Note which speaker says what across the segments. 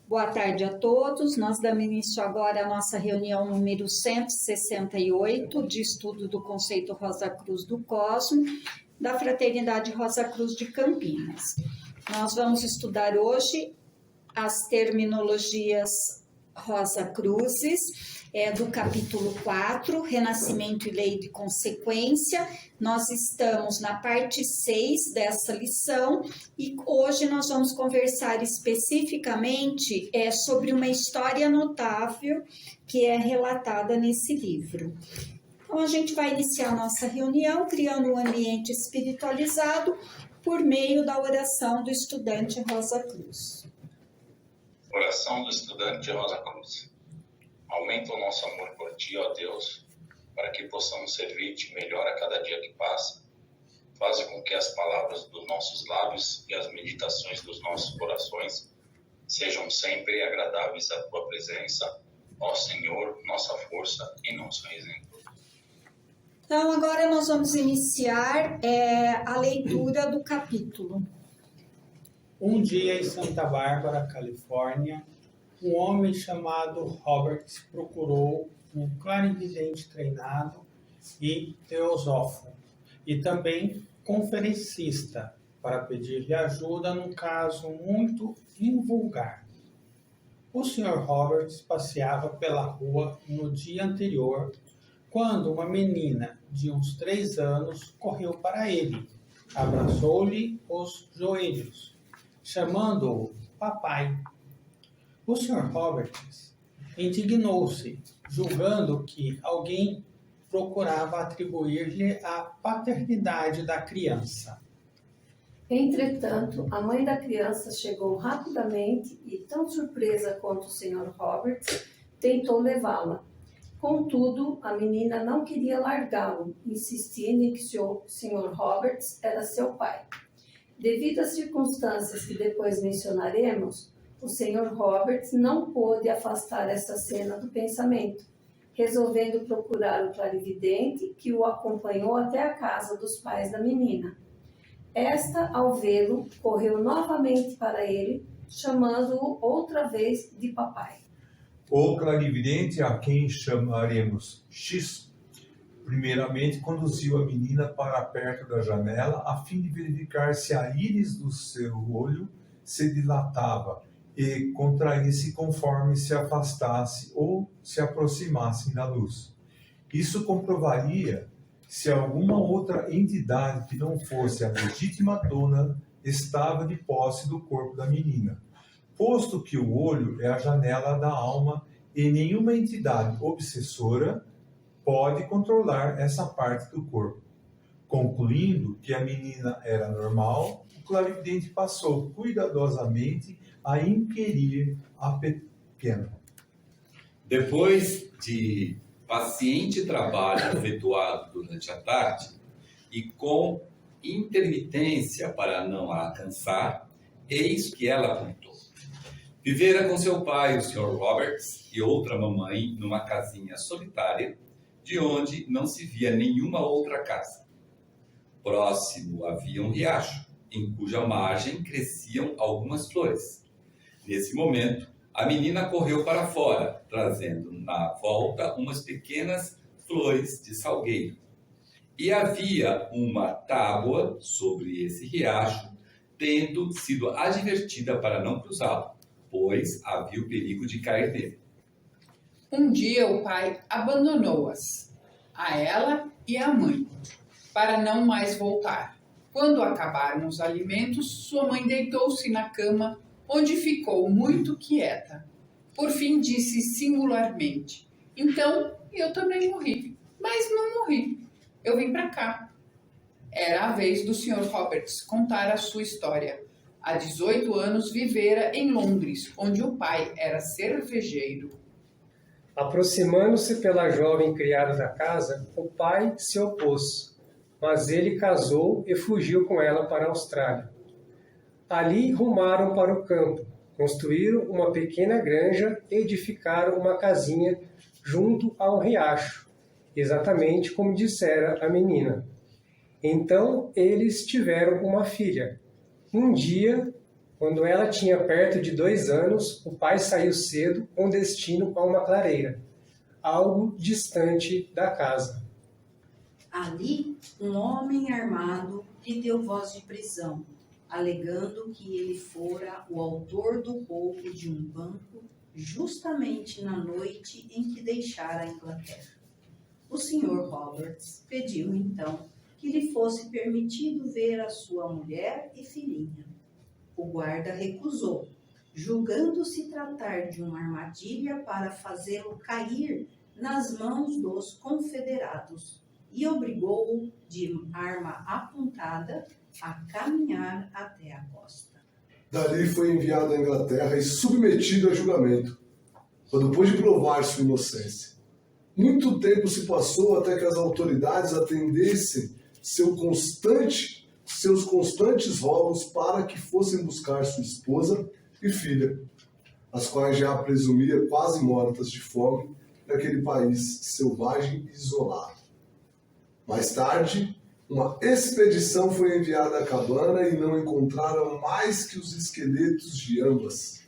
Speaker 1: Boa tarde a todos. Nós damos início agora à nossa reunião número 168 de estudo do conceito Rosa Cruz do Cosmo, da Fraternidade Rosa Cruz de Campinas. Nós vamos estudar hoje as terminologias Rosa Cruzes, do capítulo 4, Renascimento e Lei de Consequência. Nós estamos na parte 6 dessa lição e hoje nós vamos conversar especificamente sobre uma história notável que é relatada nesse livro. Então, a gente vai iniciar a nossa reunião criando um ambiente espiritualizado por meio da oração do estudante Rosa Cruz.
Speaker 2: Oração do estudante Rosa Cruz. Aumenta o nosso amor por Ti, ó Deus, para que possamos servir-te melhor a cada dia que passa. Faze com que as palavras dos nossos lábios e as meditações dos nossos corações sejam sempre agradáveis à Tua presença, ó Senhor, nossa força e nosso exemplo.
Speaker 1: Então, agora nós vamos iniciar a leitura do capítulo.
Speaker 3: Um dia em Santa Bárbara, Califórnia, um homem chamado Roberts procurou um clarividente treinado e teosófo, e também conferencista, para pedir-lhe ajuda num caso muito invulgar. O Sr. Roberts passeava pela rua no dia anterior, quando uma menina de uns 3 anos correu para ele, abraçou-lhe os joelhos, chamando-o papai. O Sr. Roberts indignou-se, julgando que alguém procurava atribuir-lhe a paternidade da criança.
Speaker 4: Entretanto, a mãe da criança chegou rapidamente e, tão surpresa quanto o Sr. Roberts, tentou levá-la. Contudo, a menina não queria largá-lo, insistindo em que o Sr. Roberts era seu pai. Devido às circunstâncias que depois mencionaremos, o Sr. Roberts não pôde afastar essa cena do pensamento, resolvendo procurar o clarividente que o acompanhou até a casa dos pais da menina. Esta, ao vê-lo, correu novamente para ele, chamando-o outra vez de papai.
Speaker 5: O clarividente, a quem chamaremos X, primeiramente conduziu a menina para perto da janela a fim de verificar se a íris do seu olho se dilatava e contraísse conforme se afastasse ou se aproximasse da luz. Isso comprovaria se alguma outra entidade que não fosse a legítima dona estava de posse do corpo da menina, posto que o olho é a janela da alma e nenhuma entidade obsessora pode controlar essa parte do corpo. Concluindo que a menina era normal, o clarividente passou cuidadosamente a inquirir a pequena.
Speaker 6: Depois de paciente trabalho efetuado durante a tarde e com intermitência para não a alcançar, eis que ela contou. Vivera com seu pai, o Sr. Roberts, e outra mamãe numa casinha solitária, de onde não se via nenhuma outra casa. Próximo havia um riacho, em cuja margem cresciam algumas flores. Nesse momento, a menina correu para fora, trazendo na volta umas pequenas flores de salgueiro. E havia uma tábua sobre esse riacho, tendo sido advertida para não cruzá-lo, pois havia o perigo de cair nele.
Speaker 7: Um dia o pai abandonou-as, a ela e à mãe, para não mais voltar. Quando acabaram os alimentos, sua mãe deitou-se na cama, onde ficou muito quieta. Por fim disse singularmente: então eu também morri, mas não morri. Eu vim para cá. Era a vez do Sr. Roberts contar a sua história. Há 18 anos vivera em Londres, onde o pai era cervejeiro.
Speaker 8: Aproximando-se pela jovem criada da casa, o pai se opôs, mas ele casou e fugiu com ela para a Austrália. Ali rumaram para o campo, construíram uma pequena granja e edificaram uma casinha junto a um riacho, exatamente como dissera a menina. Então eles tiveram uma filha. Um dia Quando ela tinha perto de 2 anos, o pai saiu cedo com destino a uma clareira, algo distante da casa.
Speaker 9: Ali, um homem armado lhe deu voz de prisão, alegando que ele fora o autor do roubo de um banco justamente na noite em que deixara a Inglaterra. O Sr. Roberts pediu, então, que lhe fosse permitido ver a sua mulher e filhinha. O guarda recusou, julgando se tratar de uma armadilha para fazê-lo cair nas mãos dos confederados, e obrigou-o, de arma apontada, a caminhar até a costa.
Speaker 10: Dali foi enviado à Inglaterra e submetido a julgamento, quando pôde provar sua inocência. Muito tempo se passou até que as autoridades atendessem seus constantes rogos para que fossem buscar sua esposa e filha, as quais já presumia quase mortas de fome naquele país selvagem e isolado. Mais tarde, uma expedição foi enviada à cabana e não encontraram mais que os esqueletos de ambas.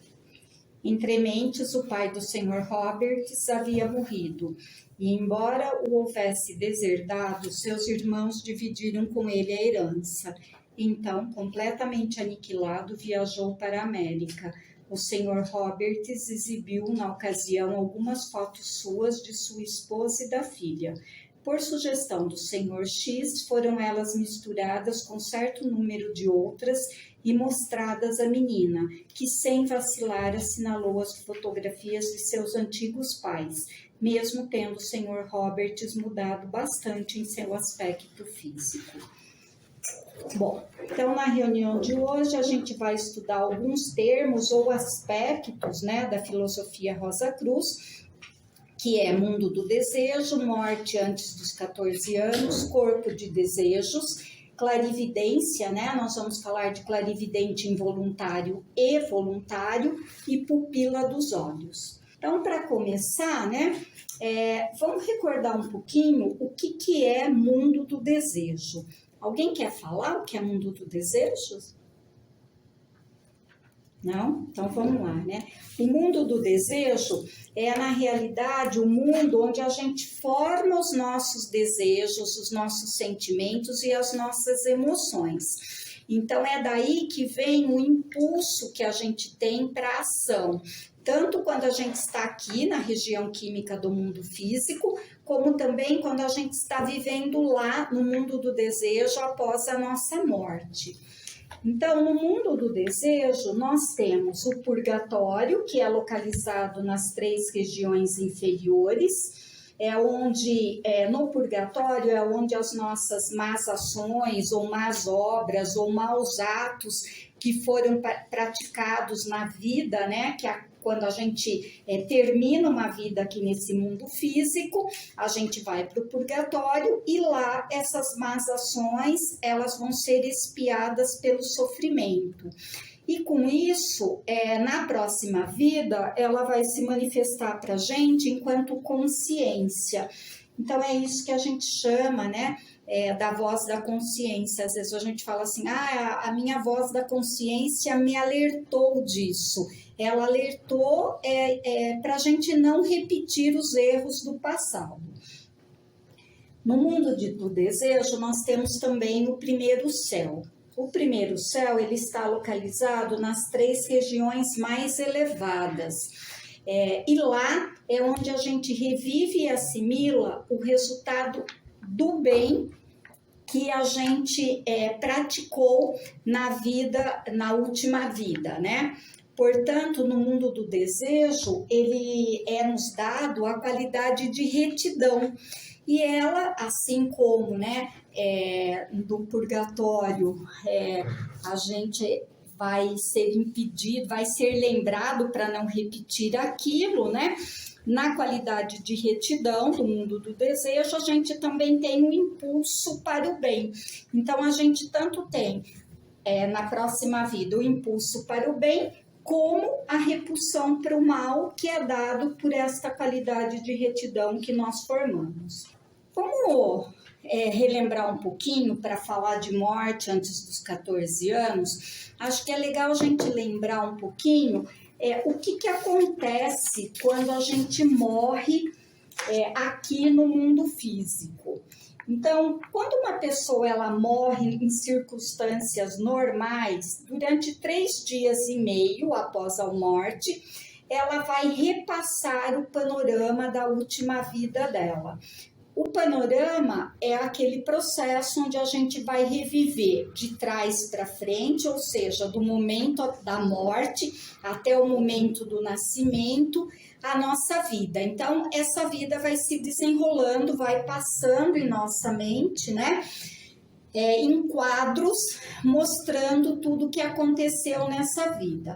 Speaker 1: Entrementes, o pai do Sr. Roberts havia morrido, e embora o houvesse deserdado, seus irmãos dividiram com ele a herança. Então, completamente aniquilado, viajou para a América. O Sr. Roberts exibiu, na ocasião, algumas fotos suas de sua esposa e da filha. Por sugestão do Sr. X, foram elas misturadas com certo número de outras e mostradas à menina, que sem vacilar assinalou as fotografias de seus antigos pais, mesmo tendo o Sr. Roberts mudado bastante em seu aspecto físico. Bom, então na reunião de hoje a gente vai estudar alguns termos ou aspectos, né, da filosofia Rosa Cruz, que é mundo do desejo, morte antes dos 14 anos, corpo de desejos, clarividência, né? Nós vamos falar de clarividente involuntário e voluntário e pupila dos olhos. Então, para começar, né, vamos recordar um pouquinho o que é mundo do desejo. Alguém quer falar o que é mundo do desejo? Não? Então vamos lá, né? O mundo do desejo é, na realidade, o mundo onde a gente forma os nossos desejos, os nossos sentimentos e as nossas emoções. Então é daí que vem o impulso que a gente tem para a ação, tanto quando a gente está aqui na região química do mundo físico, como também quando a gente está vivendo lá no mundo do desejo após a nossa morte. Então, no mundo do desejo, nós temos o purgatório, que é localizado nas 3 regiões inferiores, no purgatório é onde as nossas más ações, ou más obras, ou maus atos que foram praticados na vida, né, quando a gente termina uma vida aqui nesse mundo físico, a gente vai para o purgatório e lá essas más ações, elas vão ser expiadas pelo sofrimento. E com isso, na próxima vida, ela vai se manifestar para a gente enquanto consciência. Então, é isso que a gente chama, né, da voz da consciência. Às vezes a gente fala assim, a minha voz da consciência me alertou disso. Ela alertou para a gente não repetir os erros do passado. No mundo do desejo, nós temos também o primeiro céu. O primeiro céu, ele está localizado nas 3 regiões mais elevadas. E lá é onde a gente revive e assimila o resultado do bem que a gente praticou na última vida, né? Portanto, no mundo do desejo, ele nos dado a qualidade de retidão. E ela, assim como, né, do purgatório, a gente vai ser impedido, vai ser lembrado para não repetir aquilo, né? Na qualidade de retidão do mundo do desejo, a gente também tem um impulso para o bem. Então, a gente tanto tem, na próxima vida, o impulso para o bem, como a repulsão para o mal, que é dado por esta qualidade de retidão que nós formamos. Vamos relembrar um pouquinho para falar de morte antes dos 14 anos, acho que é legal a gente lembrar um pouquinho o que acontece quando a gente morre aqui no mundo físico. Então, quando uma pessoa ela morre em circunstâncias normais, durante 3 dias e meio após a morte, ela vai repassar o panorama da última vida dela. O panorama é aquele processo onde a gente vai reviver de trás para frente, ou seja, do momento da morte até o momento do nascimento, a nossa vida. Então, essa vida vai se desenrolando, vai passando em nossa mente, né? Em quadros, mostrando tudo o que aconteceu nessa vida.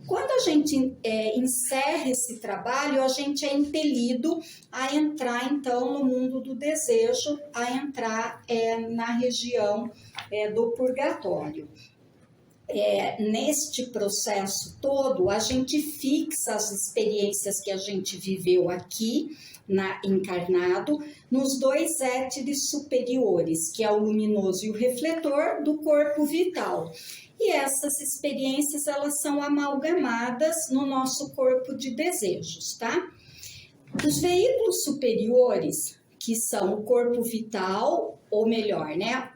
Speaker 1: Quando a gente encerra esse trabalho, a gente é impelido a entrar, então, no mundo do desejo, a entrar na região do purgatório. Neste processo todo, a gente fixa as experiências que a gente viveu aqui, encarnado, nos 2 éteres superiores, que é o luminoso e o refletor do corpo vital. E essas experiências, elas são amalgamadas no nosso corpo de desejos, tá? Os veículos superiores, que são o corpo vital, ou melhor, né?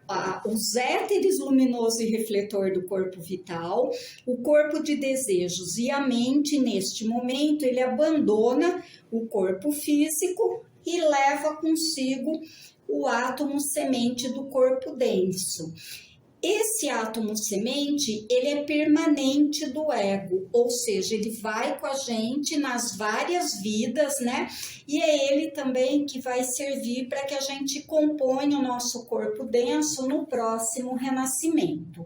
Speaker 1: Os éteres luminoso e refletor do corpo vital, o corpo de desejos e a mente, neste momento, ele abandona o corpo físico e leva consigo o átomo semente do corpo denso. Esse átomo semente, ele é permanente do ego, ou seja, ele vai com a gente nas várias vidas, né? E é ele também que vai servir para que a gente componha o nosso corpo denso no próximo renascimento.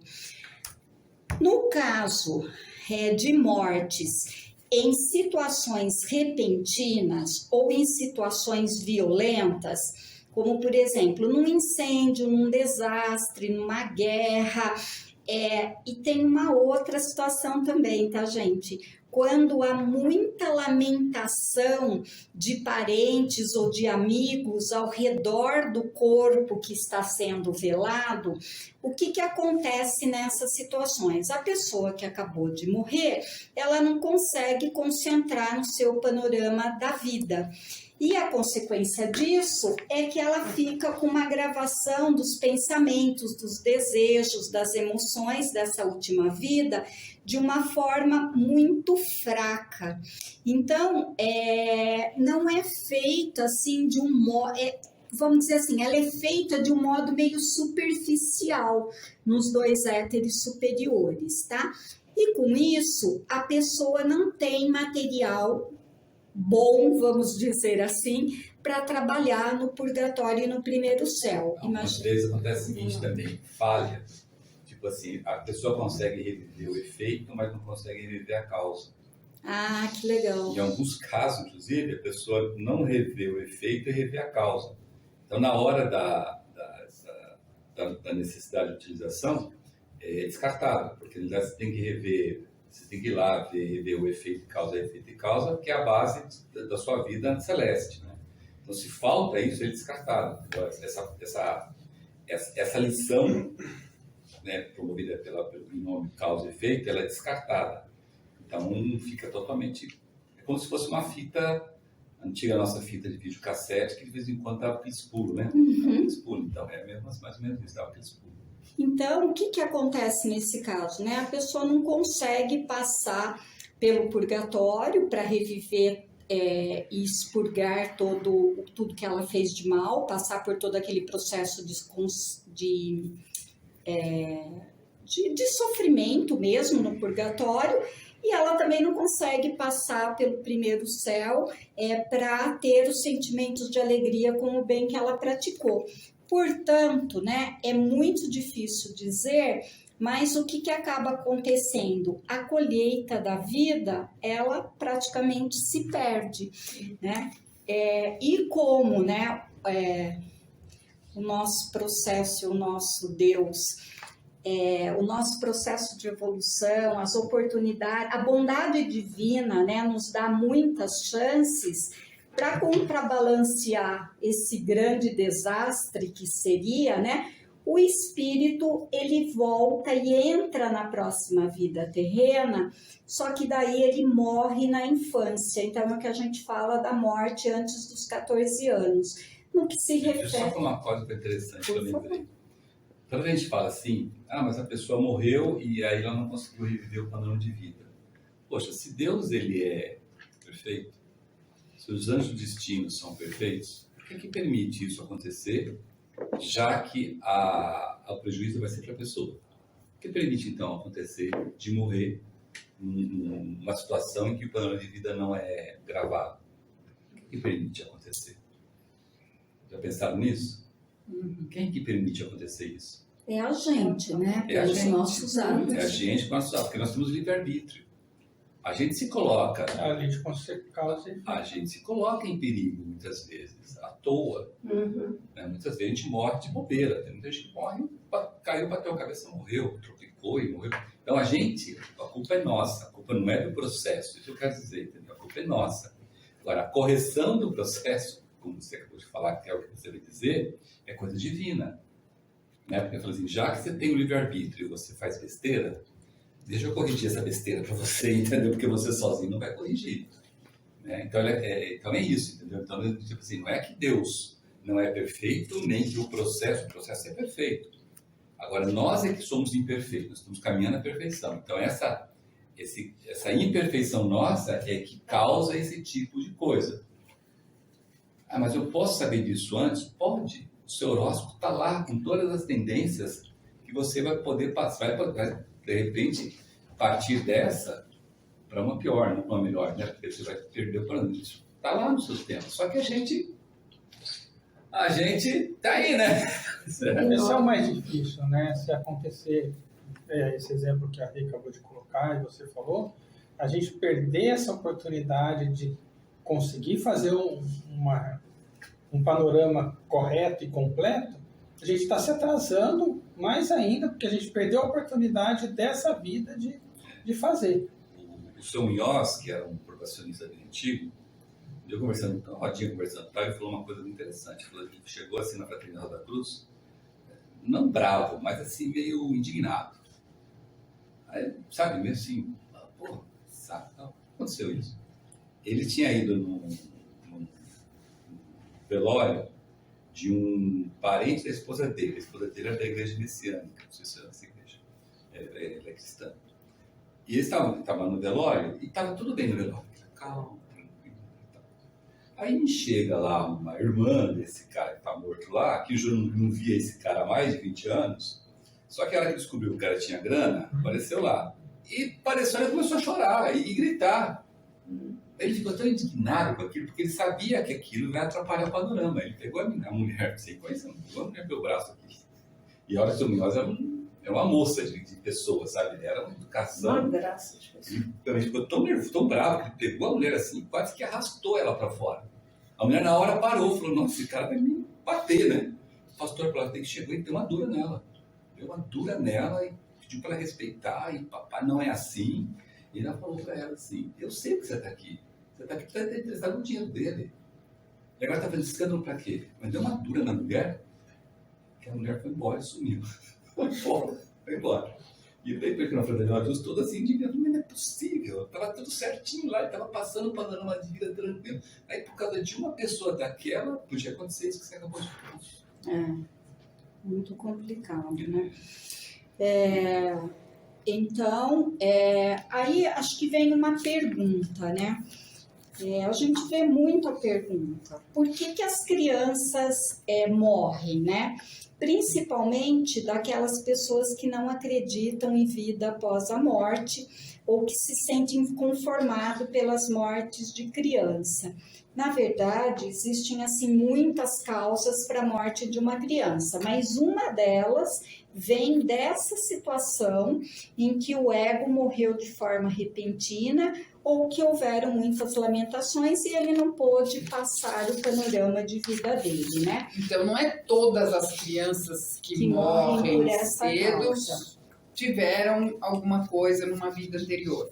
Speaker 1: No caso de mortes em situações repentinas ou em situações violentas, como, por exemplo, num incêndio, num desastre, numa guerra. E tem uma outra situação também, tá, gente? Quando há muita lamentação de parentes ou de amigos ao redor do corpo que está sendo velado, o que acontece nessas situações? A pessoa que acabou de morrer, ela não consegue concentrar no seu panorama da vida. E a consequência disso é que ela fica com uma gravação dos pensamentos, dos desejos, das emoções dessa última vida de uma forma muito fraca. Então, não é feita assim de um modo, vamos dizer assim, ela é feita de um modo meio superficial nos 2 éteres superiores, tá? E com isso, a pessoa não tem material bom, vamos dizer assim, para trabalhar no purgatório e no primeiro céu.
Speaker 6: Às vezes acontece o seguinte também, falha. Tipo assim, a pessoa consegue reviver o efeito, mas não consegue reviver a causa.
Speaker 1: Ah, que legal.
Speaker 6: Em alguns casos, inclusive, a pessoa não revê o efeito e revê a causa. Então, na hora da necessidade de utilização, é descartável, porque você tem que rever. Você tem que ir lá ver o efeito e causa, que é a base da sua vida celeste, né? Então, se falta isso, ele é descartado. Então, essa lição, né, promovida pelo nome causa e efeito, ela é descartada. Então, fica totalmente... É como se fosse uma fita, antiga nossa fita de videocassete, que de vez em quando estava aquele puro, né? Então, mais ou menos isso, estava aquele puro.
Speaker 1: Então, o que acontece nesse caso, né? A pessoa não consegue passar pelo purgatório para reviver e expurgar tudo que ela fez de mal, passar por todo aquele processo de sofrimento mesmo no purgatório, e ela também não consegue passar pelo primeiro céu para ter os sentimentos de alegria com o bem que ela praticou. Portanto, né, é muito difícil dizer, mas o que acaba acontecendo? A colheita da vida, ela praticamente se perde, né? E como, né, o nosso processo, o nosso Deus, o nosso processo de evolução, as oportunidades, a bondade divina, né, nos dá muitas chances para contrabalancear esse grande desastre que seria, né? O espírito, ele volta e entra na próxima vida terrena, só que daí ele morre na infância. Então é o que a gente fala da morte antes dos 14 anos. No que se refere...
Speaker 6: Deixa eu só falar uma coisa que é interessante que eu lembrei. Quando a gente fala assim, mas a pessoa morreu e aí ela não conseguiu reviver o padrão de vida. Poxa, se Deus ele é perfeito, se os anjos do destino são perfeitos, por que permite isso acontecer, já que o prejuízo vai ser para a pessoa? O que permite, então, acontecer de morrer numa situação em que o padrão de vida não é gravado? O que permite acontecer? Já pensaram nisso? Quem que permite acontecer isso?
Speaker 1: É a gente, né?
Speaker 6: É a
Speaker 1: Pelos
Speaker 6: gente.
Speaker 1: nossos atos.
Speaker 6: É a gente com nossos atos, porque nós temos livre-arbítrio. A gente se coloca...
Speaker 3: A lei de causa.
Speaker 6: A gente se coloca em perigo, muitas vezes, à toa. Né? Muitas vezes a gente morre de bobeira. Tem muita gente que morre, caiu, bateu a cabeça, morreu, tropicou e morreu. Então a culpa é nossa. A culpa não é do processo. Isso eu quero dizer, entendeu? A culpa é nossa. Agora, a correção do processo, como você acabou de falar, que é o que você vai dizer, é coisa divina. Né? Porque eu falo assim, já que você tem o livre-arbítrio e você faz besteira, deixa eu corrigir essa besteira para você, entendeu? Porque você sozinho não vai corrigir. Né? Então é isso, entendeu? Então, tipo assim, não é que Deus não é perfeito, nem que o processo é perfeito. Agora, nós é que somos imperfeitos, nós estamos caminhando à perfeição. Então, essa imperfeição nossa é que causa esse tipo de coisa. Mas eu posso saber disso antes? Pode. O seu horóscopo está lá, com todas as tendências que você vai poder passar, vai, de repente, partir dessa para uma pior, não para uma melhor, né? Porque você vai perder o plano disso. Está lá nos seus tempos. Só que a gente tá aí, né?
Speaker 3: Esse é o mais difícil, né? Se acontecer esse exemplo que a Rê acabou de colocar e você falou, a gente perder essa oportunidade de conseguir fazer um panorama correto e completo, a gente está se atrasando mais ainda, porque a gente perdeu a oportunidade dessa vida de fazer.
Speaker 6: O seu Munhoz, que era um profissionista bem antigo, eu conversando, uma rodinha conversando, ele falou uma coisa muito interessante. Ele chegou assim na Fraternidade da Cruz, não bravo, mas assim meio indignado. Aí, sabe, meio assim, sabe, não, aconteceu isso. Ele tinha ido num velório de um parente da esposa dele. A esposa dele era da igreja messiânica, não sei se é essa igreja, ela é cristã. E eles estavam no velório e estava tudo bem no velório, calmo, tranquilo. Aí chega lá uma irmã desse cara que está morto lá, que eu não via esse cara há mais de 20 anos, só que a hora que descobriu que o cara tinha grana, apareceu lá. E ela começou a chorar e gritar. Ele ficou tão indignado com aquilo, porque ele sabia que aquilo vai atrapalhar o panorama. Ele pegou a mulher, sem conhecer, pegou a mulher pelo braço aqui. E a hora que o Munhoz é uma moça de pessoa, sabe? Ele era uma educação.
Speaker 4: Uma graça de pessoa.
Speaker 6: Ele também ficou tão nervoso, tão bravo, que ele pegou a mulher assim e quase que arrastou ela para fora. A mulher na hora parou, falou, nossa, esse cara vai me bater, né? O pastor chegou e deu uma dura nela. Deu uma dura nela e pediu para ela respeitar, e papai não é assim. E ela falou para ela assim, eu sei que você está aqui. Você está aqui para ter emprestado o dinheiro dele. E agora está fazendo escândalo para quê? Mas deu uma dura na mulher, que a mulher foi embora e sumiu. Foi embora. E daí, porque na frente da Cruz, toda assim, indignada, mas não é possível. Estava tudo certinho lá, estava passando o panorama de vida tranquilo. Aí, por causa de uma pessoa daquela, podia acontecer isso que você acabou de falar.
Speaker 1: Muito complicado, né? Então, aí acho que vem uma pergunta, né? A gente vê muito a pergunta, por que as crianças morrem, né? Principalmente daquelas pessoas que não acreditam em vida após a morte ou que se sentem inconformados pelas mortes de criança. Na verdade, existem assim muitas causas para a morte de uma criança, mas uma delas vem dessa situação em que o ego morreu de forma repentina ou que houveram muitas lamentações e ele não pôde passar o panorama de vida dele, né?
Speaker 7: Então, não é todas as crianças que morrem
Speaker 1: por essa
Speaker 7: cedo
Speaker 1: causa.
Speaker 7: Tiveram alguma coisa numa vida anterior.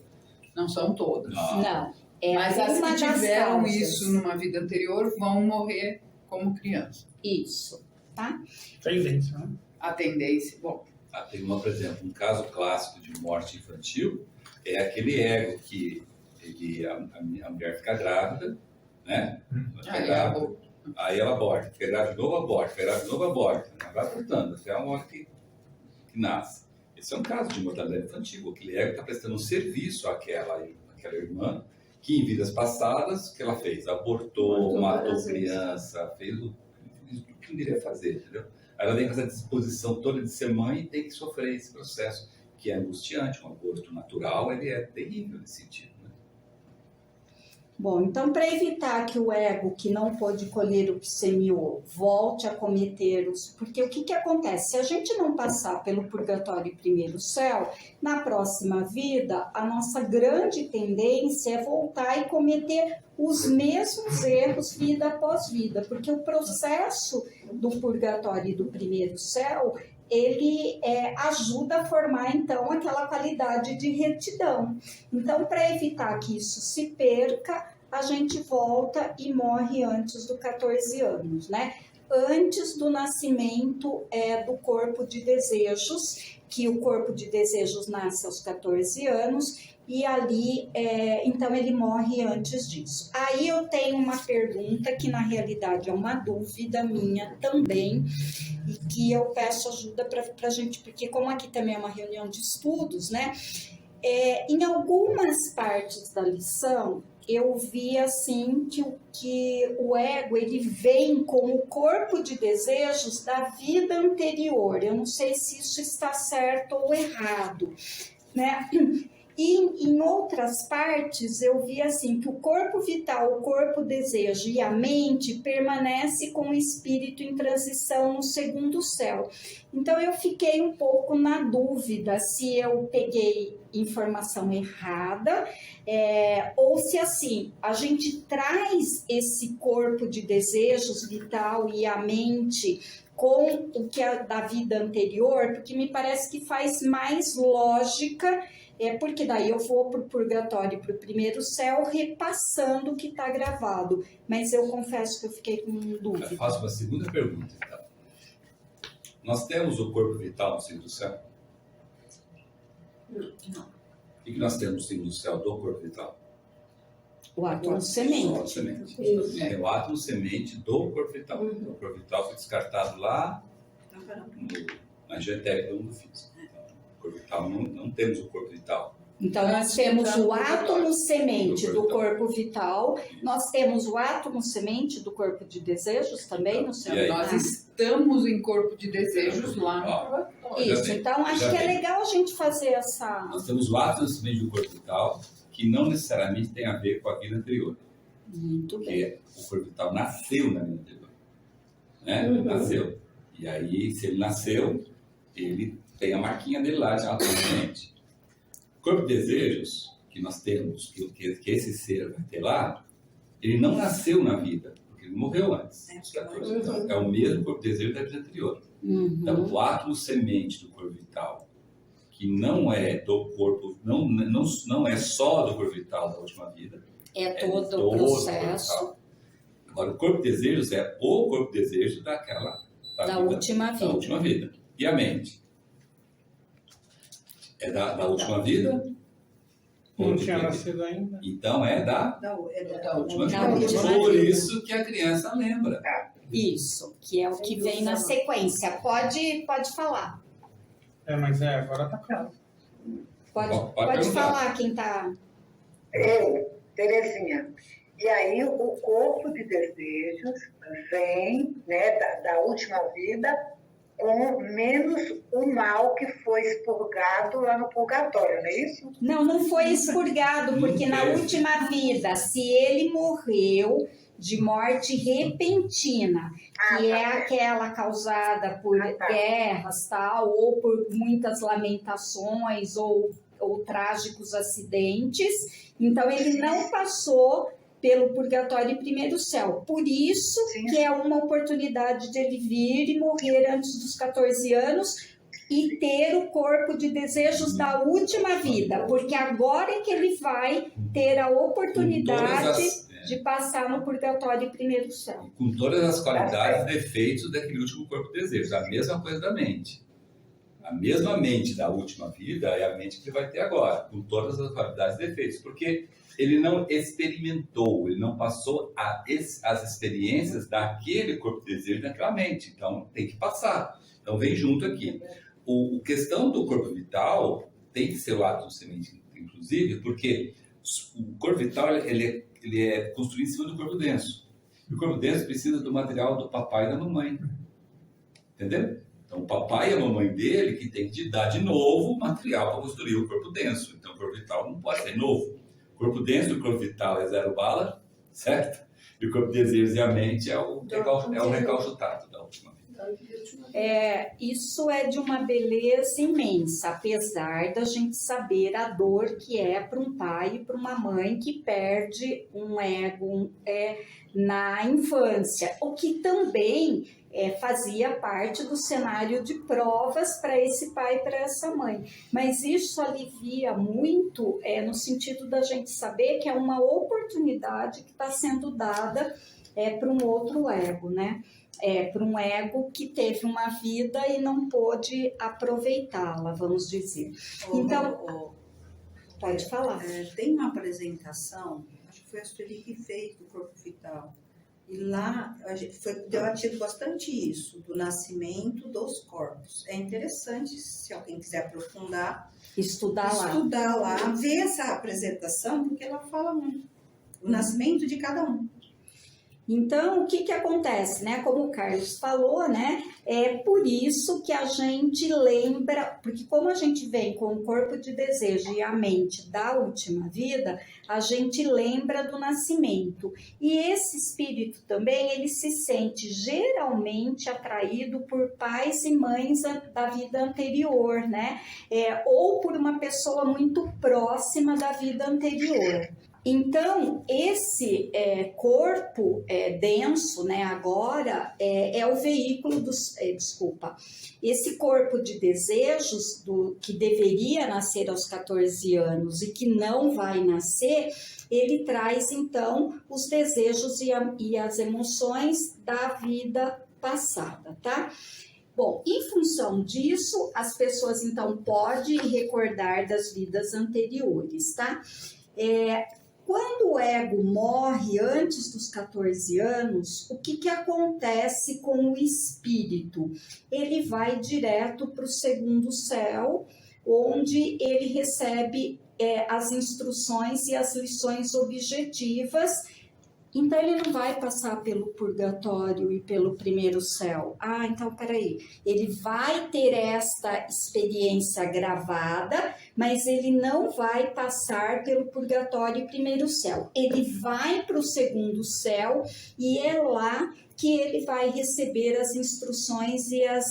Speaker 7: Não são todas.
Speaker 1: Não.
Speaker 7: Mas as
Speaker 1: uma
Speaker 7: que
Speaker 1: das
Speaker 7: tiveram
Speaker 1: causas.
Speaker 7: isso numa vida anterior vão morrer como criança.
Speaker 1: Isso, tá?
Speaker 3: Tendência, né?
Speaker 7: A tendência, bom,
Speaker 6: Tem uma, por exemplo, um caso clássico de morte infantil é aquele ego que a mulher fica grávida, né? Fica
Speaker 7: aí
Speaker 6: grávida, aí ela aborta, fica grávida de novo, aborta, fica grávida de novo, aborta. Ela vai abortando até a hora que nasce. Esse é um caso de mortalidade infantil. Aquele ego está prestando um serviço àquela irmã que em vidas passadas, o que ela fez? Abortou, matou criança, fez o que não deveria fazer, entendeu? Aí ela vem com essa disposição toda de ser mãe e tem que sofrer esse processo, que é angustiante. Um aborto natural, ele é terrível nesse sentido. Né?
Speaker 1: Bom, então, para evitar que o ego que não pôde colher o que semeou volte a cometer os... Porque o que acontece? Se a gente não passar pelo purgatório e primeiro céu, na próxima vida, a nossa grande tendência é voltar e cometer os mesmos erros vida após vida, porque o processo do purgatório e do primeiro céu, ele ajuda a formar, então, aquela qualidade de retidão. Então, para evitar que isso se perca, a gente volta e morre antes dos 14 anos, né? Antes do nascimento do corpo de desejos, que o corpo de desejos nasce aos 14 anos, e ali, então, ele morre antes disso. Aí eu tenho uma pergunta que, na realidade, é uma dúvida minha também, e que eu peço ajuda para a gente, porque como aqui também é uma reunião de estudos, né? Em algumas partes da lição, eu vi assim que o ego ele vem com o corpo de desejos da vida anterior. Eu não sei se isso está certo ou errado, né? E em outras partes eu vi assim que o corpo vital, o corpo desejo e a mente permanece com o espírito em transição no segundo céu. Então eu fiquei um pouco na dúvida se eu peguei informação errada ou se assim a gente traz esse corpo de desejos vital e a mente com o que é da vida anterior, porque me parece que faz mais lógica. Porque daí eu vou para o purgatório e para o primeiro céu repassando o que está gravado. Mas eu confesso que eu fiquei com dúvida.
Speaker 6: Eu faço uma segunda pergunta, então. Nós temos o corpo vital no segundo céu?
Speaker 9: Não.
Speaker 6: O que nós temos no segundo céu do corpo vital?
Speaker 1: O átomo
Speaker 6: Só
Speaker 1: semente.
Speaker 6: a semente. Tem o átomo semente do corpo vital. O corpo vital foi descartado lá na genética do mundo físico. O corpo vital, não temos o corpo vital.
Speaker 1: Então, nós temos o átomo semente do corpo vital, nós temos o átomo semente do corpo de desejos também no seu
Speaker 7: nós estamos em corpo de desejos lá no
Speaker 1: Isso, então acho que é legal a gente fazer essa...
Speaker 6: Nós temos o átomo semente do corpo vital, que não necessariamente tem a ver com a vida anterior.
Speaker 1: Muito bem.
Speaker 6: Porque o corpo vital nasceu na vida anterior. Né? Nasceu. E aí, se ele nasceu, ele tem a marquinha dele lá, já atualmente. O corpo de desejos que nós temos, que esse ser vai ter lá, ele não nasceu na vida, porque ele morreu antes. Então, é o mesmo corpo de desejo da vida anterior. Então, o átomo semente do corpo vital, que não é do corpo, não é só do corpo vital da última vida.
Speaker 1: É todo o processo.
Speaker 6: Agora, o corpo de desejos é o corpo de desejo da
Speaker 1: última vida.
Speaker 6: E a mente? É da última vida?
Speaker 3: Não tinha nascido ainda.
Speaker 6: Então é da última vida. Por isso que a criança lembra.
Speaker 1: Isso, que é o que vem na sequência. Pode falar.
Speaker 3: Mas agora tá claro.
Speaker 1: Pode falar quem tá...
Speaker 11: Eu, Terezinha. E aí o corpo de desejos vem, né, da última vida com menos o mal que foi expurgado lá no purgatório, não é isso?
Speaker 1: Não foi expurgado, porque na última vida, se ele morreu de morte repentina, que é aquela causada por guerras, tal, ou por muitas lamentações, ou trágicos acidentes, então ele não passou pelo purgatório e primeiro céu. Por isso que é uma oportunidade de ele vir e morrer antes dos 14 anos, e ter o corpo de desejos da última vida, porque agora é que ele vai ter a oportunidade de passar no purgatório e primeiro céu.
Speaker 6: Com todas as qualidades e defeitos daquele último corpo de desejo. A mesma coisa da mente. A mesma mente da última vida é a mente que ele vai ter agora, com todas as qualidades e defeitos. Porque ele não experimentou, ele não passou as experiências daquele corpo de desejo naquela mente. Então, tem que passar. Então, vem junto aqui. A questão do corpo vital tem que ser o átomo semente, inclusive, porque o corpo vital ele é construído em cima do corpo denso. E o corpo denso precisa do material do papai e da mamãe. Entendeu? Então, o papai e a mamãe dele que tem que dar de novo material para construir o corpo denso. Então, o corpo vital não pode ser novo. O corpo denso do corpo vital é 0 bala, certo? E o corpo de desejos e a mente é o recalchutado da última vida.
Speaker 1: Isso é de uma beleza imensa, apesar da gente saber a dor que é para um pai e para uma mãe que perde um ego na infância, o que também fazia parte do cenário de provas para esse pai e para essa mãe. Mas isso alivia muito no sentido da gente saber que é uma oportunidade que está sendo dada para um outro ego, né? Para um ego que teve uma vida e não pôde aproveitá-la, vamos dizer. Então, pode falar.
Speaker 9: Tem uma apresentação, acho que foi a Sueli que fez do corpo vital, e lá a gente foi debatido bastante isso, do nascimento dos corpos. É interessante, se alguém quiser aprofundar,
Speaker 1: estudar
Speaker 9: lá, ver essa apresentação, porque ela fala muito do nascimento de cada um.
Speaker 1: Então, o que acontece, né? Como o Carlos falou, né? É por isso que a gente lembra, porque como a gente vem com o corpo de desejo e a mente da última vida, a gente lembra do nascimento. E esse espírito também, ele se sente geralmente atraído por pais e mães da vida anterior, né? Ou por uma pessoa muito próxima da vida anterior. Então, esse corpo denso, né, agora, é o veículo dos... esse corpo de desejos que deveria nascer aos 14 anos e que não vai nascer, ele traz, então, os desejos e as emoções da vida passada, tá? Bom, em função disso, as pessoas, então, podem recordar das vidas anteriores, tá? Quando o ego morre antes dos 14 anos, o que acontece com o espírito? Ele vai direto para o segundo céu, onde ele recebe as instruções e as lições objetivas. Então, ele não vai passar pelo purgatório e pelo primeiro céu. Então, peraí. Ele vai ter esta experiência gravada, mas ele não vai passar pelo purgatório e primeiro céu. Ele vai para o segundo céu e é lá que ele vai receber as instruções e as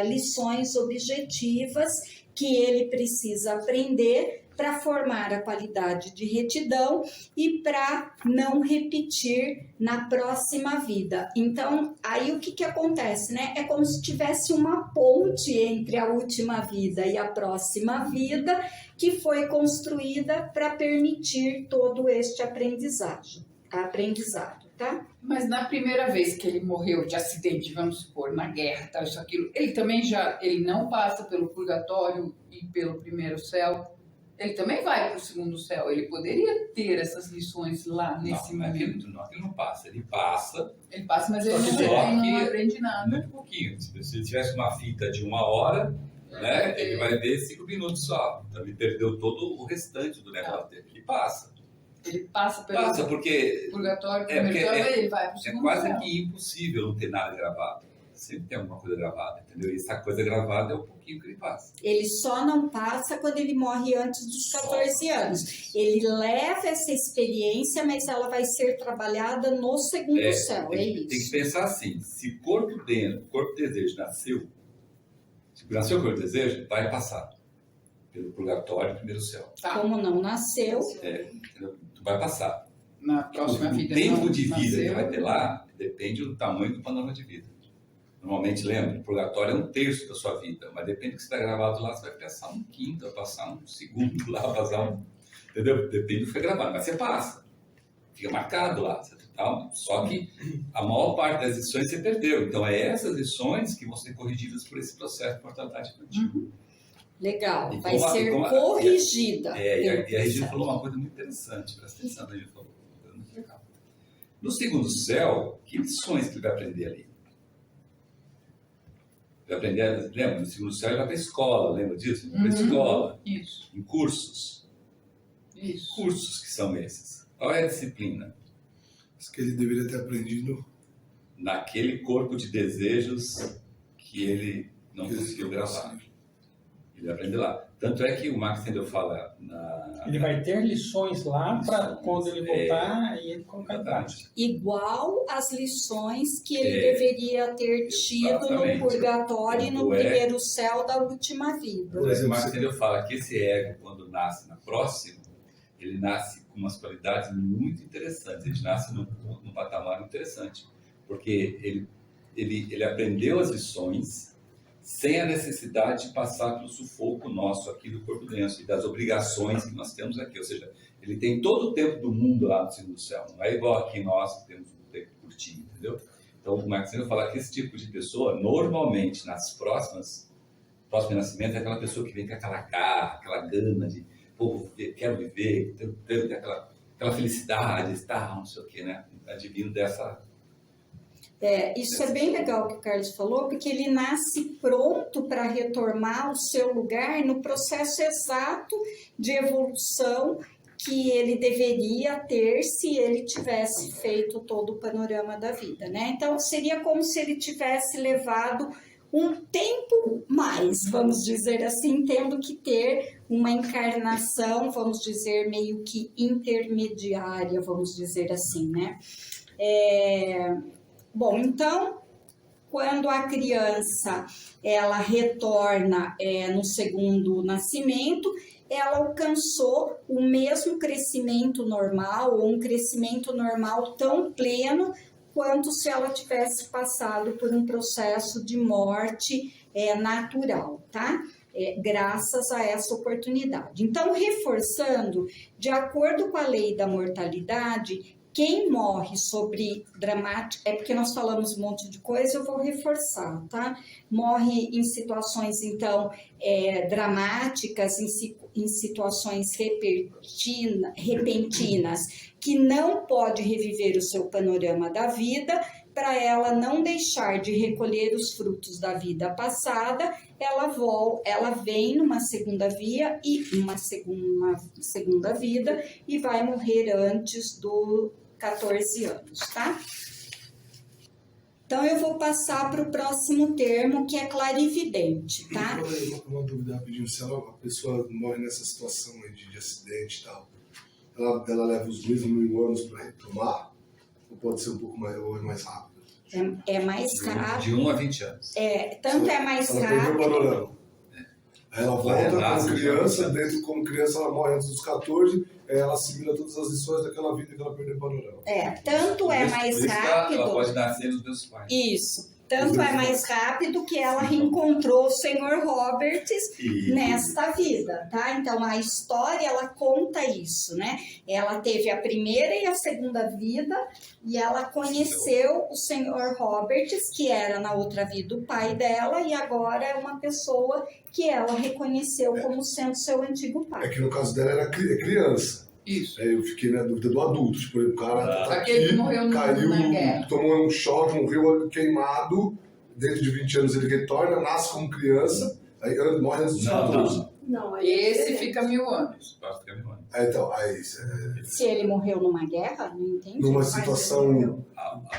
Speaker 1: lições objetivas que ele precisa aprender para formar a qualidade de retidão e para não repetir na próxima vida. Então, aí o que acontece, né? É como se tivesse uma ponte entre a última vida e a próxima vida que foi construída para permitir todo este aprendizado, tá?
Speaker 7: Mas na primeira vez que ele morreu de acidente, vamos supor, na guerra, tal, isso, aquilo, ele também ele não passa pelo purgatório e pelo primeiro céu. Ele também vai para o segundo céu. Ele poderia ter essas lições lá nesse momento.
Speaker 6: Ele não passa. Ele passa.
Speaker 7: Ele passa, mas ele não aprende nada.
Speaker 6: Muito pouquinho. Se ele tivesse uma fita de 1 hora, né, ele vai ver 5 minutos só. Então ele perdeu todo o restante do negócio dele. Ele passa.
Speaker 7: Ele passa pelo
Speaker 6: porque
Speaker 7: purgatório, primeiro céu, ele vai para o segundo céu.
Speaker 6: É quase que impossível não ter nada gravado. Sempre tem alguma coisa gravada, entendeu? E essa coisa gravada é um pouquinho que ele passa.
Speaker 1: Ele só não passa quando ele morre antes dos 14 anos. Ele leva essa experiência, mas ela vai ser trabalhada no segundo céu, isso.
Speaker 6: Tem que pensar assim, se corpo dentro, corpo de desejo nasceu, se nasceu o corpo de desejo, vai passar pelo purgatório e primeiro céu.
Speaker 1: Tá. Como não nasceu...
Speaker 6: Tu vai passar.
Speaker 7: Na próxima vida.
Speaker 6: O tempo de vida que vai ter lá depende do tamanho do panorama de vida. Normalmente, lembra, o purgatório é 1/3 da sua vida, mas depende do que você está gravado lá, você vai passar 1/5, vai passar 1 segundo lá, passar entendeu? Depende do que foi gravado, mas você passa, fica marcado lá. Tá? Só que a maior parte das lições você perdeu, então é essas lições que vão ser corrigidas por esse processo de mortalidade infantil.
Speaker 1: Legal,
Speaker 6: E
Speaker 1: vai ser corrigida.
Speaker 6: E a Regina falou uma coisa muito interessante, presta atenção, a Regina falou uma coisa muito legal. No segundo céu, que lições que ele vai aprender ali? Vai aprender, lembra? No segundo céu ele vai para a escola, lembra disso? Vai para a escola,
Speaker 7: Isso.
Speaker 6: em cursos.
Speaker 7: Isso.
Speaker 6: Cursos que são esses? Qual é a disciplina?
Speaker 10: Isso que ele deveria ter aprendido.
Speaker 6: Naquele corpo de desejos que ele não conseguiu gravar. Ele vai aprender lá. Tanto é que o Max Tendel fala
Speaker 3: Ele vai ter lições lá para quando ele voltar e ele colocar em prática.
Speaker 1: Igual as lições que ele deveria ter tido
Speaker 6: Exatamente.
Speaker 1: no purgatório e no primeiro céu da última vida.
Speaker 6: Por exemplo, o Max Tendel fala que esse ego, quando nasce na próxima, ele nasce com umas qualidades muito interessantes. Ele nasce num patamar interessante. Porque ele aprendeu as lições sem a necessidade de passar pelo sufoco nosso aqui do corpo denso e das obrigações que nós temos aqui. Ou seja, ele tem todo o tempo do mundo lá no segundo céu. Não é igual aqui nós que temos um tempo curtinho, entendeu? Então, o Marcelo fala que esse tipo de pessoa, normalmente, nas próximos nascimentos, é aquela pessoa que vem com aquela garra, aquela gana de, pô, quero viver, ter aquela felicidade, não sei o quê, né? Advindo dessa...
Speaker 1: Isso é bem legal o que o Carlos falou, porque ele nasce pronto para retomar o seu lugar no processo exato de evolução que ele deveria ter se ele tivesse feito todo o panorama da vida, né? Então, seria como se ele tivesse levado um tempo mais, vamos dizer assim, tendo que ter uma encarnação, vamos dizer, meio que intermediária, vamos dizer assim, né? Bom, então, quando a criança ela retorna no segundo nascimento, ela alcançou o mesmo crescimento normal, ou um crescimento normal tão pleno quanto se ela tivesse passado por um processo de morte natural, tá? Graças a essa oportunidade. Então, reforçando, de acordo com a lei da mortalidade, quem morre sobre dramática, porque nós falamos um monte de coisa, eu vou reforçar, tá? Morre em situações, então, dramáticas, em situações repentinas, que não pode reviver o seu panorama da vida, para ela não deixar de recolher os frutos da vida passada, ela vem numa segunda via e uma segunda vida e vai morrer antes do 14 anos, tá? Então, eu vou passar para o próximo termo, que é clarividente, tá?
Speaker 10: Uma dúvida rapidinho, se a pessoa morre nessa situação aí de acidente e tal, ela leva os 2.000 anos para retomar? Ou pode ser um pouco mais, ou é mais rápido?
Speaker 1: É mais rápido.
Speaker 6: De 1 a 20 anos.
Speaker 1: Tanto é mais
Speaker 10: ela perdeu o
Speaker 1: rápido.
Speaker 10: panorama. Ela volta como criança, como criança ela morre antes dos 14, ela assimila todas as lições daquela vida que ela perdeu o panorama.
Speaker 1: Tanto é mais rápido.
Speaker 6: Ela pode nascer nos meus pais.
Speaker 1: Isso. Tanto é mais rápido que ela reencontrou o Sr. Roberts nesta vida, tá? Então, a história, ela conta isso, né? Ela teve a primeira e a segunda vida e ela conheceu o Sr. Roberts, que era na outra vida o pai dela, e agora é uma pessoa que ela reconheceu como sendo seu antigo pai.
Speaker 10: É que no caso dela era criança.
Speaker 7: Isso.
Speaker 10: Eu fiquei na dúvida do adulto. Tipo, o cara tá
Speaker 7: Aquele
Speaker 10: aqui,
Speaker 7: que morreu
Speaker 10: caiu,
Speaker 7: na guerra.
Speaker 10: tomou um choque, morreu queimado, dentro de 20 anos ele retorna, nasce como criança, aí morre antes dos 14.
Speaker 4: Não, aí
Speaker 7: Esse fica 1000 anos.
Speaker 10: Então, aí
Speaker 1: Se ele morreu numa guerra, não entendi.
Speaker 10: numa situação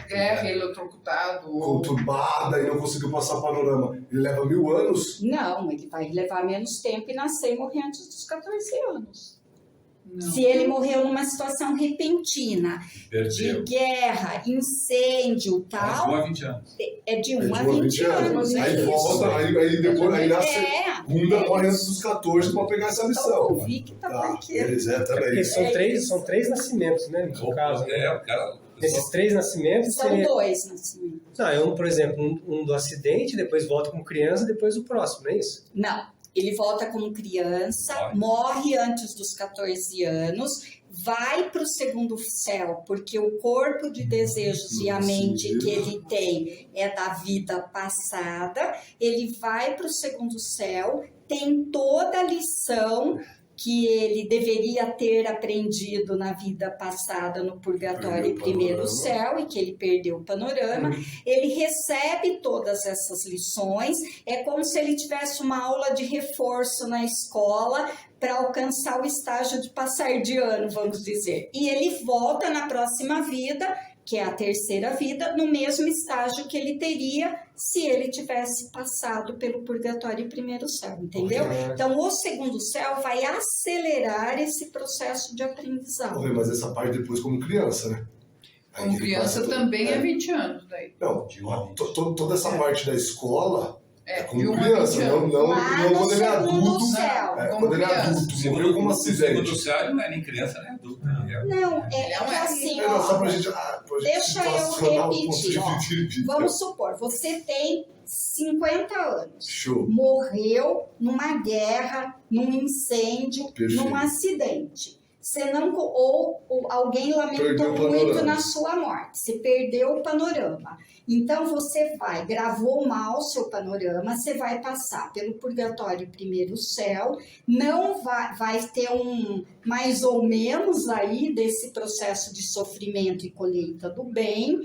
Speaker 7: Guerra, eletrocutado.
Speaker 10: conturbada e não conseguiu passar o panorama, ele leva 1000 anos?
Speaker 1: Não, ele vai levar menos tempo e nascer e morrer antes dos 14 anos.
Speaker 7: Não.
Speaker 1: Se ele morreu numa situação repentina, de guerra, incêndio e tal,
Speaker 6: De 1 a 20 anos.
Speaker 1: é de 1 a 20 anos.
Speaker 10: Aí
Speaker 1: isso.
Speaker 10: volta, aí depois aí nasce segunda, morre antes
Speaker 1: isso.
Speaker 10: dos 14 para pegar essa lição.
Speaker 1: Então, eu vi que tá aqui.
Speaker 10: Também.
Speaker 8: São três nascimentos, né? No caso.
Speaker 6: O cara...
Speaker 8: Esses 3 nascimentos
Speaker 1: São
Speaker 8: seria...
Speaker 1: 2 nascimentos.
Speaker 8: Não, por exemplo, um do acidente, depois volta como criança, depois o próximo, não é isso?
Speaker 1: Não, ele volta como criança, morre antes dos 14 anos, vai para o segundo céu, porque o corpo de desejos e a mente que ele tem é da vida passada, ele vai para o segundo céu, tem toda a lição que ele deveria ter aprendido na vida passada no purgatório e primeiro céu, e que ele perdeu o panorama, ele recebe todas essas lições, é como se ele tivesse uma aula de reforço na escola para alcançar o estágio de passar de ano, vamos dizer. E ele volta na próxima vida, que é a terceira vida, no mesmo estágio que ele teria se ele tivesse passado pelo purgatório e primeiro céu, entendeu? Então, o segundo céu vai acelerar esse processo de aprendizado.
Speaker 10: Mas essa parte depois como criança, né?
Speaker 7: Como criança também é 20 anos daí.
Speaker 10: Não, toda essa parte da escola é como
Speaker 7: de
Speaker 10: criança, não quando ele é adulto. Quando ele é adulto, morreu como
Speaker 6: O
Speaker 10: acidente.
Speaker 6: segundo céu não é nem criança, nem adulto.
Speaker 1: Não, é assim,
Speaker 10: Não,
Speaker 1: ó,
Speaker 10: só pra gente
Speaker 1: deixa eu
Speaker 10: situacionar o ponto
Speaker 1: repetir, ó.
Speaker 10: de vista.
Speaker 1: Vamos supor, você tem 50 anos,
Speaker 10: Show.
Speaker 1: morreu numa guerra, num incêndio,
Speaker 10: Perfeito.
Speaker 1: num acidente. Você não, ou alguém lamentou muito na sua morte, você perdeu o panorama. Então você gravou mal o seu panorama, você vai passar pelo purgatório e primeiro céu, não vai ter um mais ou menos aí desse processo de sofrimento e colheita do bem.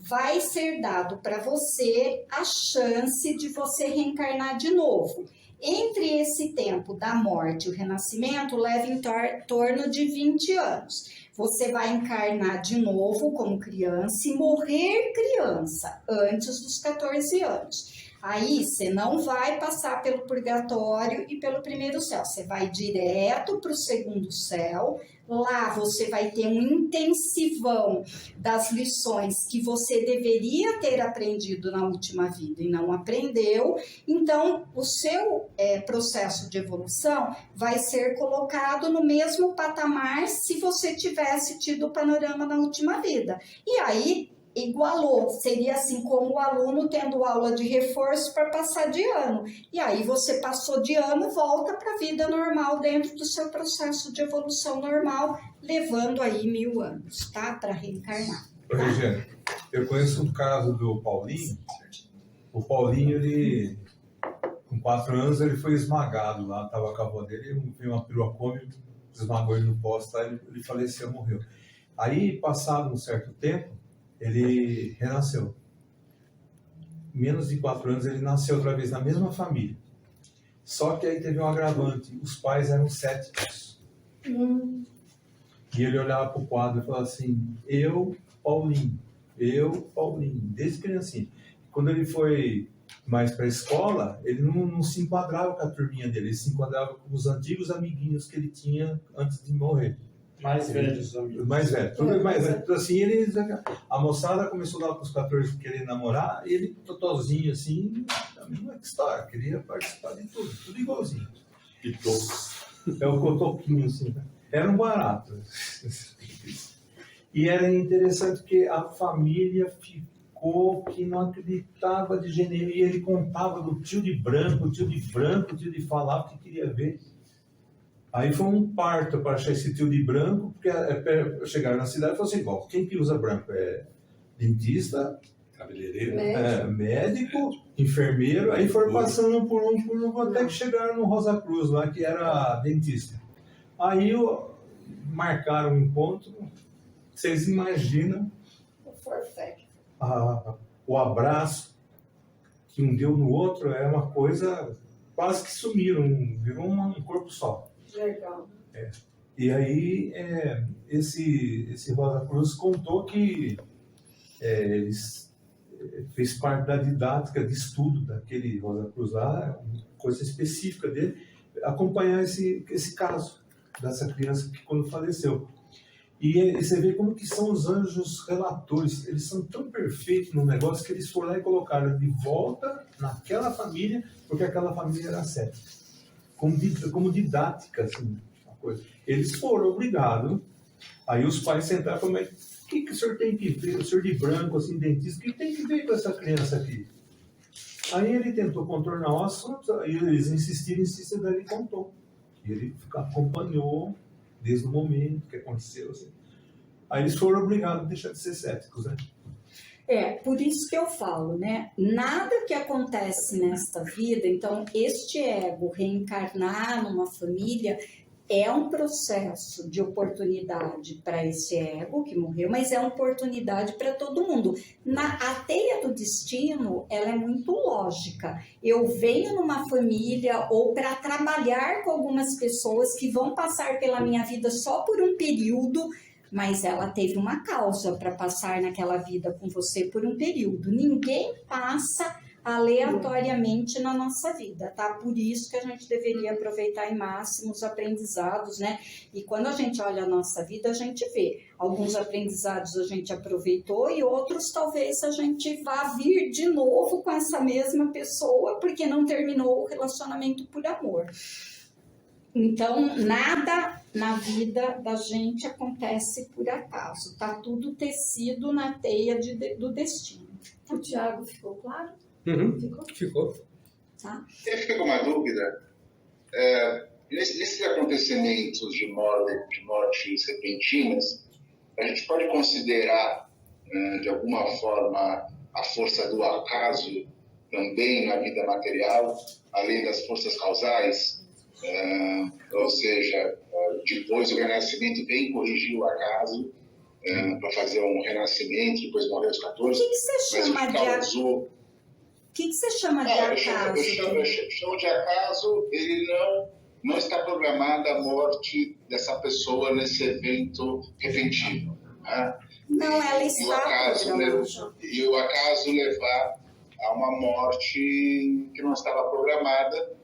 Speaker 1: Vai ser dado para você a chance de você reencarnar de novo. Entre esse tempo da morte e o renascimento, leva em torno de 20 anos. Você vai encarnar de novo como criança e morrer criança, antes dos 14 anos. Aí você não vai passar pelo purgatório e pelo primeiro céu, você vai direto para o segundo céu. Lá você vai ter um intensivão das lições que você deveria ter aprendido na última vida e não aprendeu. Então, o seu processo de evolução vai ser colocado no mesmo patamar se você tivesse tido o panorama na última vida. E aí, igualou, seria assim como o aluno tendo aula de reforço para passar de ano. E aí você passou de ano, volta para a vida normal dentro do seu processo de evolução normal, levando aí 1000 anos, tá? Para reencarnar.
Speaker 5: Regiane, eu conheço um caso do Paulinho. O Paulinho, ele, com 4 anos, ele foi esmagado lá, estava com a avó dele, veio uma perua cômica, esmagou ele no poste, tá? Ele faleceu, morreu. Aí, passado um certo tempo, ele renasceu. Menos de 4 anos ele nasceu outra vez na mesma família. Só que aí teve um agravante. Os pais eram céticos. E ele olhava para o quadro e falava assim: eu, Paulinho, desde criancinha. Quando ele foi mais para a escola, ele não se enquadrava com a turminha dele, ele se enquadrava com os antigos amiguinhos que ele tinha antes de morrer.
Speaker 3: Mais velhos amigos.
Speaker 5: Mais velho, tudo mais velho. Então, assim, a moçada começou lá com os 14 querendo namorar, e ele totozinho, assim, a mesma história, queria participar de tudo igualzinho. É o cotoquinho, assim. Era um barato. E era interessante que a família ficou que não acreditava de gênero, e ele contava do tio de branco, tio de falar que queria ver. Aí foi um parto para achar esse tio de branco, porque chegaram na cidade e falaram assim: bom, quem que usa branco? É dentista,
Speaker 6: cabeleireiro,
Speaker 5: médico, enfermeiro. Aí foram passando por um, até que chegaram no Rosa Cruz, lá, que era dentista. Aí marcaram um encontro. Vocês imaginam o abraço que um deu no outro? É uma coisa, quase que sumiram, virou um corpo só.
Speaker 4: Legal.
Speaker 5: E aí, esse Rosa Cruz contou que ele fez parte da didática de estudo daquele Rosa Cruz lá, uma coisa específica dele, acompanhar esse caso dessa criança que quando faleceu. E você vê como que são os anjos relatores, eles são tão perfeitos no negócio que eles foram lá e colocaram de volta naquela família, porque aquela família era cética. Como didática, assim, uma coisa. Eles foram obrigados, aí os pais sentaram e falaram: O que o senhor tem que ver? O senhor de branco, assim, dentista, o que tem que ver com essa criança aqui? Aí ele tentou contornar o assunto, aí eles insistiram, daí ele contou. E ele acompanhou desde o momento que aconteceu. Assim. Aí eles foram obrigados a deixar de ser céticos, né?
Speaker 1: Por isso que eu falo, né? Nada que acontece nesta vida, então este ego reencarnar numa família é um processo de oportunidade para esse ego que morreu, mas é uma oportunidade para todo mundo. A teia do destino, ela é muito lógica. Eu venho numa família ou para trabalhar com algumas pessoas que vão passar pela minha vida só por um período, mas ela teve uma causa para passar naquela vida com você por um período. Ninguém passa aleatoriamente na nossa vida, tá? Por isso que a gente deveria aproveitar em máximo os aprendizados, né? E quando a gente olha a nossa vida, a gente vê alguns aprendizados a gente aproveitou e outros talvez a gente vá vir de novo com essa mesma pessoa porque não terminou o relacionamento por amor. Então, nada na vida da gente acontece por acaso, tá tudo tecido na teia do destino.
Speaker 4: O Tiago ficou claro?
Speaker 8: Ficou.
Speaker 1: Tá?
Speaker 12: Eu fico com uma dúvida. Nesses acontecimentos de mortes repentinas, a gente pode considerar, de alguma forma, a força do acaso também na vida material, além das forças causais? Ou seja, depois o renascimento vem corrigir o acaso para fazer um renascimento, depois morrer aos 14.
Speaker 1: O que você chama de acaso? O que você chama de acaso?
Speaker 12: Eu chamo de acaso, ele não está programada a morte dessa pessoa nesse evento repentino. Né?
Speaker 1: Não, ela está
Speaker 12: e o acaso levar a uma morte que não estava programada,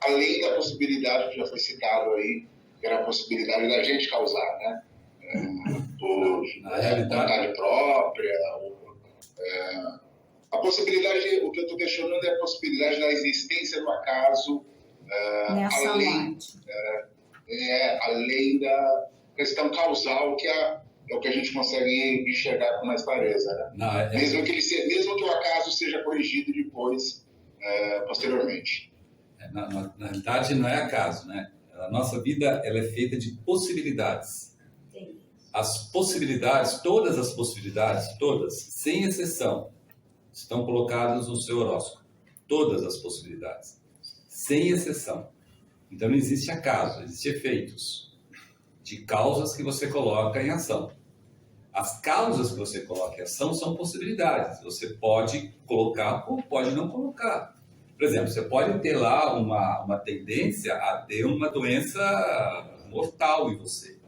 Speaker 12: além da possibilidade que já foi citado aí, que era a possibilidade da gente causar, né? Por vontade própria, a possibilidade, o que eu estou questionando é a possibilidade da existência do acaso além da questão causal, que é o que a gente consegue enxergar com mais clareza. Né? Mesmo que o acaso seja corrigido depois, posteriormente.
Speaker 6: Na realidade, não é acaso, né? A nossa vida ela é feita de possibilidades. As possibilidades, todas as possibilidades, todas, sem exceção, estão colocadas no seu horóscopo. Todas as possibilidades, sem exceção. Então não existe acaso, existem efeitos de causas que você coloca em ação. As causas que você coloca em ação são possibilidades. Você pode colocar ou pode não colocar. Por exemplo, você pode ter lá uma tendência a ter uma doença mortal em você.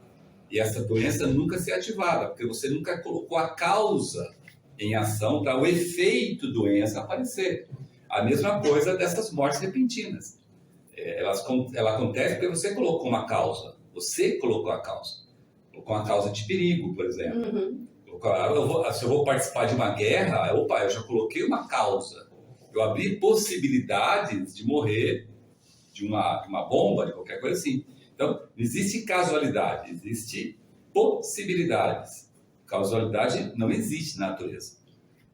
Speaker 6: E essa doença nunca ser ativada, porque você nunca colocou a causa em ação para o efeito doença aparecer. A mesma coisa dessas mortes repentinas. Ela acontece porque você colocou uma causa. Você colocou a causa. Colocou uma causa de perigo, por exemplo. Se eu vou participar de uma guerra, eu já coloquei uma causa. Eu abri possibilidades de morrer de uma bomba, de qualquer coisa assim. Então, não existe casualidade, existe possibilidades. Causalidade não existe na natureza.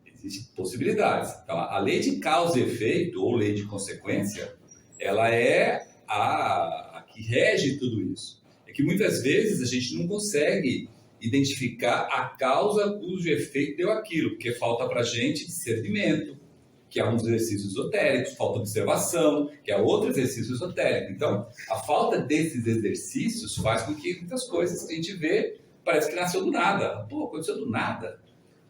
Speaker 6: Existem possibilidades. Então, a lei de causa e efeito, ou lei de consequência, ela é a que rege tudo isso. É que muitas vezes a gente não consegue identificar a causa cujo efeito deu aquilo, porque falta para a gente discernimento, que é um dos exercícios esotéricos, falta observação, que é outro exercício esotérico. Então, a falta desses exercícios faz com que muitas coisas que a gente vê parece que nasceu do nada. Pô, aconteceu do nada.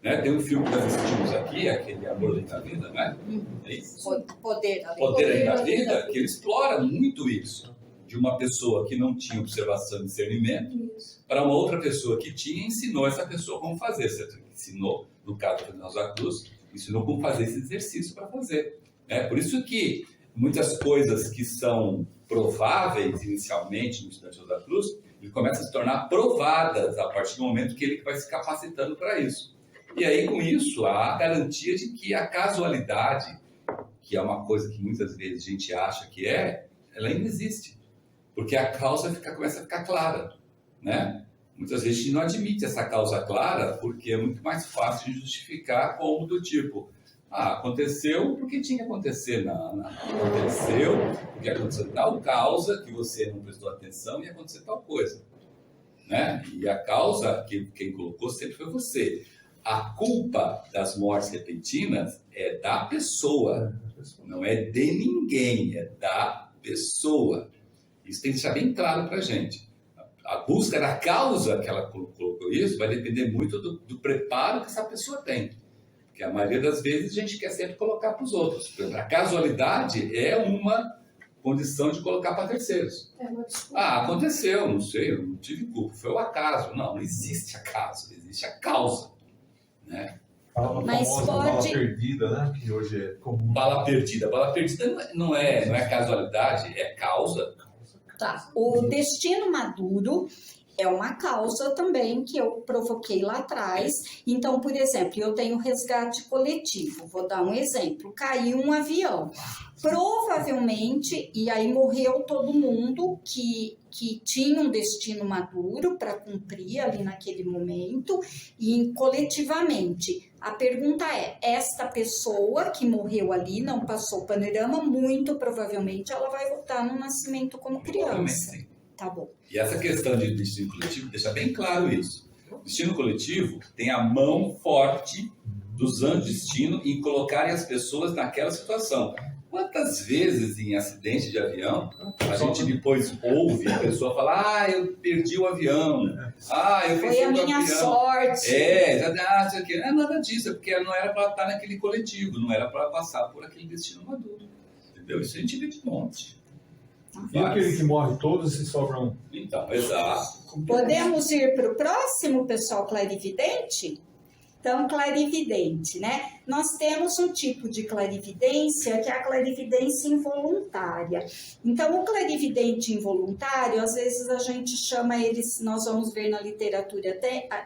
Speaker 6: Né? Tem um filme que nós assistimos aqui, aquele Amor Além da Vida, né? É isso?
Speaker 1: Poder
Speaker 6: Além da Vida, que ele explora muito isso. De uma pessoa que não tinha observação e discernimento, para uma outra pessoa que tinha, ensinou essa pessoa como fazer. Certo? Ensinou, no caso de Rosa Cruz, ensinou como fazer esse exercício para fazer. Por isso que muitas coisas que são prováveis inicialmente no estudante Rosa Cruz, ele começa a se tornar provadas a partir do momento que ele vai se capacitando para isso. E aí, com isso, há a garantia de que a casualidade, que é uma coisa que muitas vezes a gente acha que ela ainda existe. Porque a causa começa a ficar clara, né? Muitas vezes a gente não admite essa causa clara porque é muito mais fácil de justificar como do tipo, aconteceu porque tinha que acontecer, aconteceu porque aconteceu tal causa que você não prestou atenção e aconteceu tal coisa, né? E a causa que quem colocou sempre foi você. A culpa das mortes repentinas é da pessoa, não é de ninguém, é da pessoa. Isso tem que deixar bem claro para a gente. A busca da causa que ela colocou isso vai depender muito do preparo que essa pessoa tem. Porque a maioria das vezes a gente quer sempre colocar para os outros. A casualidade é uma condição de colocar para terceiros. Aconteceu, não sei, eu não tive culpa, foi o acaso. Não existe acaso, existe a causa. Né?
Speaker 5: Mas pode... Bala perdida, né? Que hoje é comum.
Speaker 6: Bala perdida não é casualidade, é causa.
Speaker 1: Tá. O destino maduro é uma causa também que eu provoquei lá atrás. Então, por exemplo, eu tenho resgate coletivo. Vou dar um exemplo. Caiu um avião. Provavelmente, e aí morreu todo mundo que tinha um destino maduro para cumprir ali naquele momento e coletivamente. A pergunta é, esta pessoa que morreu ali, não passou o panorama, muito provavelmente ela vai voltar no nascimento como criança. Tá bom.
Speaker 6: E essa questão de destino coletivo deixa bem claro isso. O destino coletivo tem a mão forte dos anjos de destino em colocarem as pessoas naquela situação. Quantas vezes em acidente de avião a gente depois ouve a pessoa falar, eu perdi o avião, eu fiz
Speaker 1: foi a minha sorte.
Speaker 6: Não é nada disso, é porque não era para estar naquele coletivo, não era para passar por aquele destino maduro. Entendeu? Isso a gente vê de monte.
Speaker 5: E aquele que morre todos e sobra um?
Speaker 6: Então, exato.
Speaker 1: Podemos ir para o próximo, pessoal clarividente? Então, clarividente, né? Nós temos um tipo de clarividência que é a clarividência involuntária. Então, o clarividente involuntário, às vezes a gente chama eles, nós vamos ver na literatura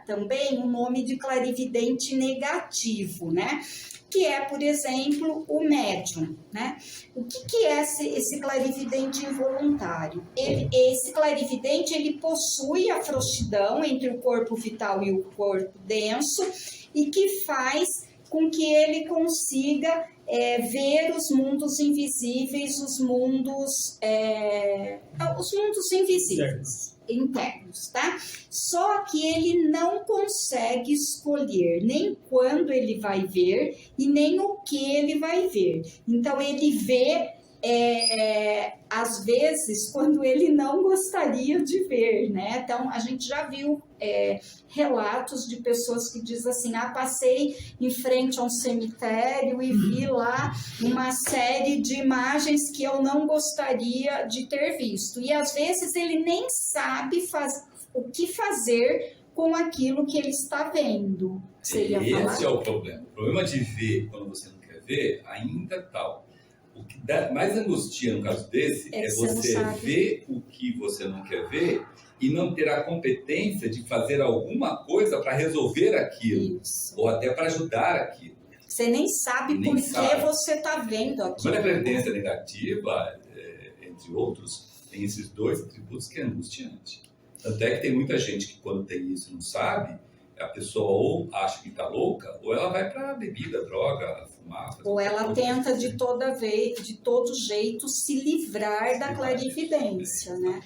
Speaker 1: também, o nome de clarividente negativo, né? Que é, por exemplo, o médium, né? O que é esse clarividente involuntário? Esse clarividente, ele possui a frouxidão entre o corpo vital e o corpo denso e que faz com que ele consiga ver os mundos invisíveis, os mundos invisíveis. Internos, tá? Só que ele não consegue escolher nem quando ele vai ver e nem o que ele vai ver. Então, ele vê, às vezes, quando ele não gostaria de ver, né? Então, a gente já viu relatos de pessoas que dizem assim, passei em frente a um cemitério e vi lá uma série de imagens que eu não gostaria de ter visto. E, às vezes, ele nem sabe o que fazer com aquilo que ele está vendo.
Speaker 6: Esse é o problema. O problema de ver quando você não quer ver ainda tal. O que dá mais angustia no caso desse é você ver o que você não quer ver e não ter a competência de fazer alguma coisa para resolver aquilo. Isso. Ou até para ajudar aquilo.
Speaker 1: Você nem sabe por que você está vendo aquilo.
Speaker 6: Quando a clarividência negativa, entre outros, tem esses dois atributos que é angustiante. Tanto é que tem muita gente que quando tem isso não sabe, a pessoa ou acha que está louca, ou ela vai para bebida, droga, fumar.
Speaker 1: Ou ela tenta de todo jeito se livrar da clarividência, né?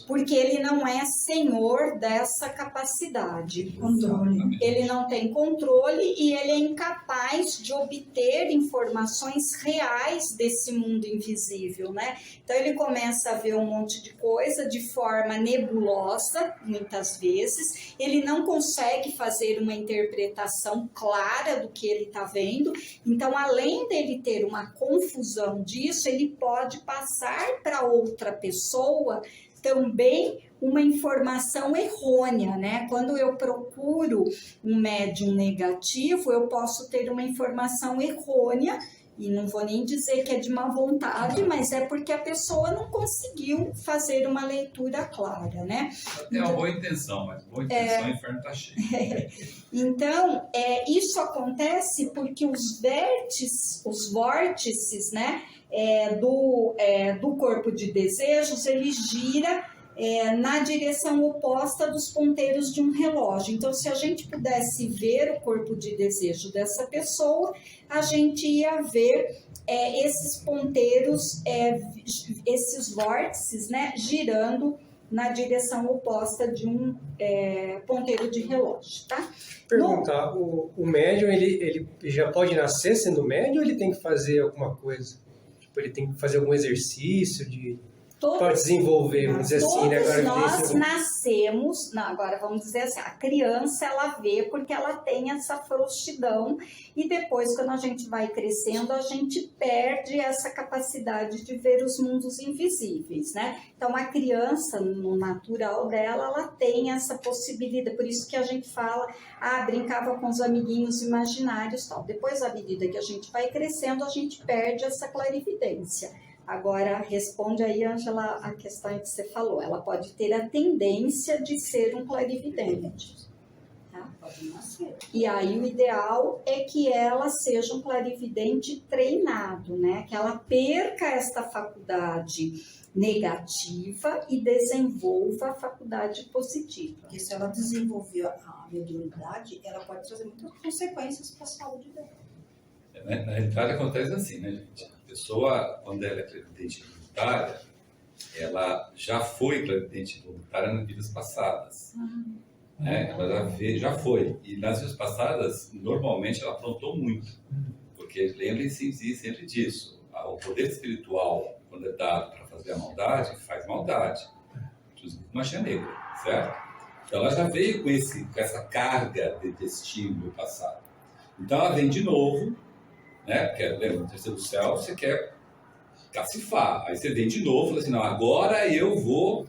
Speaker 1: Porque ele não é senhor dessa capacidade. Controle. Ele não tem controle e ele é incapaz de obter informações reais desse mundo invisível, né? Então ele começa a ver um monte de coisa de forma nebulosa, muitas vezes. Ele não consegue fazer uma interpretação clara do que ele está vendo. Então, além dele ter uma confusão disso, ele pode passar para outra pessoa também uma informação errônea, né? Quando eu procuro um médium negativo, eu posso ter uma informação errônea, e não vou nem dizer que é de má vontade, mas é porque a pessoa não conseguiu fazer uma leitura clara, né?
Speaker 6: Tem uma boa intenção, mas boa intenção o inferno está cheio.
Speaker 1: Então, isso acontece porque os vórtices, né, do corpo de desejos, ele gira na direção oposta dos ponteiros de um relógio. Então, se a gente pudesse ver o corpo de desejo dessa pessoa, a gente ia ver esses ponteiros, esses vórtices, né, girando na direção oposta de um ponteiro de relógio, tá?
Speaker 8: Perguntar, o médium, ele já pode nascer sendo médium ou ele tem que fazer alguma coisa? Tipo, ele tem que fazer algum exercício para desenvolver, vamos dizer assim, né?
Speaker 1: Todos nós nascemos, agora vamos dizer assim, a criança ela vê porque ela tem essa frouxidão e depois quando a gente vai crescendo a gente perde essa capacidade de ver os mundos invisíveis, né? Então a criança no natural dela, ela tem essa possibilidade, por isso que a gente fala, brincava com os amiguinhos imaginários e tal. Depois, à medida que a gente vai crescendo, a gente perde essa clarividência. Agora, responde aí, Ângela, a questão que você falou. Ela pode ter a tendência de ser um clarividente. Tá? Pode nascer. E aí, o ideal é que ela seja um clarividente treinado, né? Que ela perca esta faculdade negativa e desenvolva a faculdade positiva.
Speaker 9: Porque se ela desenvolver a mediunidade, ela pode trazer muitas consequências para a saúde dela.
Speaker 6: Na realidade, acontece assim, né, gente? A pessoa, quando ela é clarividente voluntária, ela já foi clarividente voluntária nas vidas passadas. Né? Ela já foi. E nas vidas passadas, normalmente, ela aprontou muito. Porque lembrem-se sempre disso. O poder espiritual, quando é dado para fazer a maldade, faz maldade. Inclusive magia negra, certo? Então, ela já veio com essa carga de destino do passado. Então, ela vem de novo, né? Porque, lembra, no terceiro céu, você quer cacifar. Aí você vem de novo e fala assim, não, agora eu vou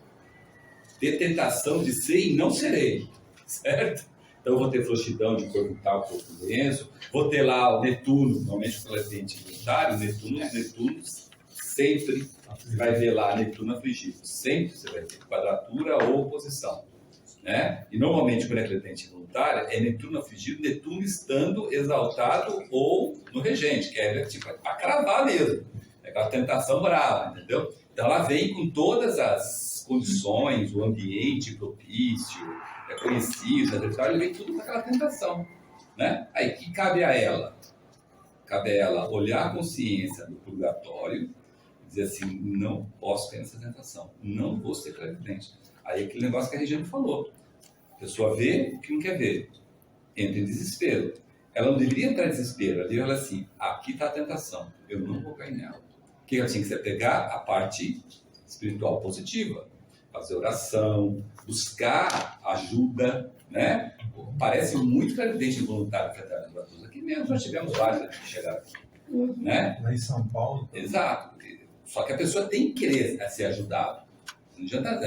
Speaker 6: ter tentação de ser e não serei, certo? Então eu vou ter frouxidão de corpo tal, corpo denso, vou ter lá o Netuno, normalmente o clarividente voluntário, Netuno sempre, você vai ver lá Netuno afligido, sempre você vai ter quadratura ou oposição. Né? E normalmente quando é clarividente voluntário é Netuno afligido, Netuno estando exaltado ou no regente, que é tipo para cravar mesmo, é aquela tentação brava, entendeu? Então ela vem com todas as condições, o ambiente propício, conhecido, ele vem tudo com aquela tentação, né? Aí que cabe a ela? Cabe a ela olhar a consciência do purgatório e dizer assim, não posso ter essa tentação, não vou ser clarividente. Aí aquele negócio que a Regina falou. A pessoa vê o que não quer ver. Entra em desespero. Ela não deveria entrar em desespero. Ela deveria falar assim, aqui está a tentação. Eu não vou cair nela. O que ela tinha que ser? Pegar a parte espiritual positiva. Fazer oração. Buscar ajuda. Né? Parece muito clarividente voluntário que está aqui mesmo. Nós tivemos vários que chegaram aqui. Né?
Speaker 5: Lá em São Paulo.
Speaker 6: Exato. Só que a pessoa tem que querer ser ajudada. Não adianta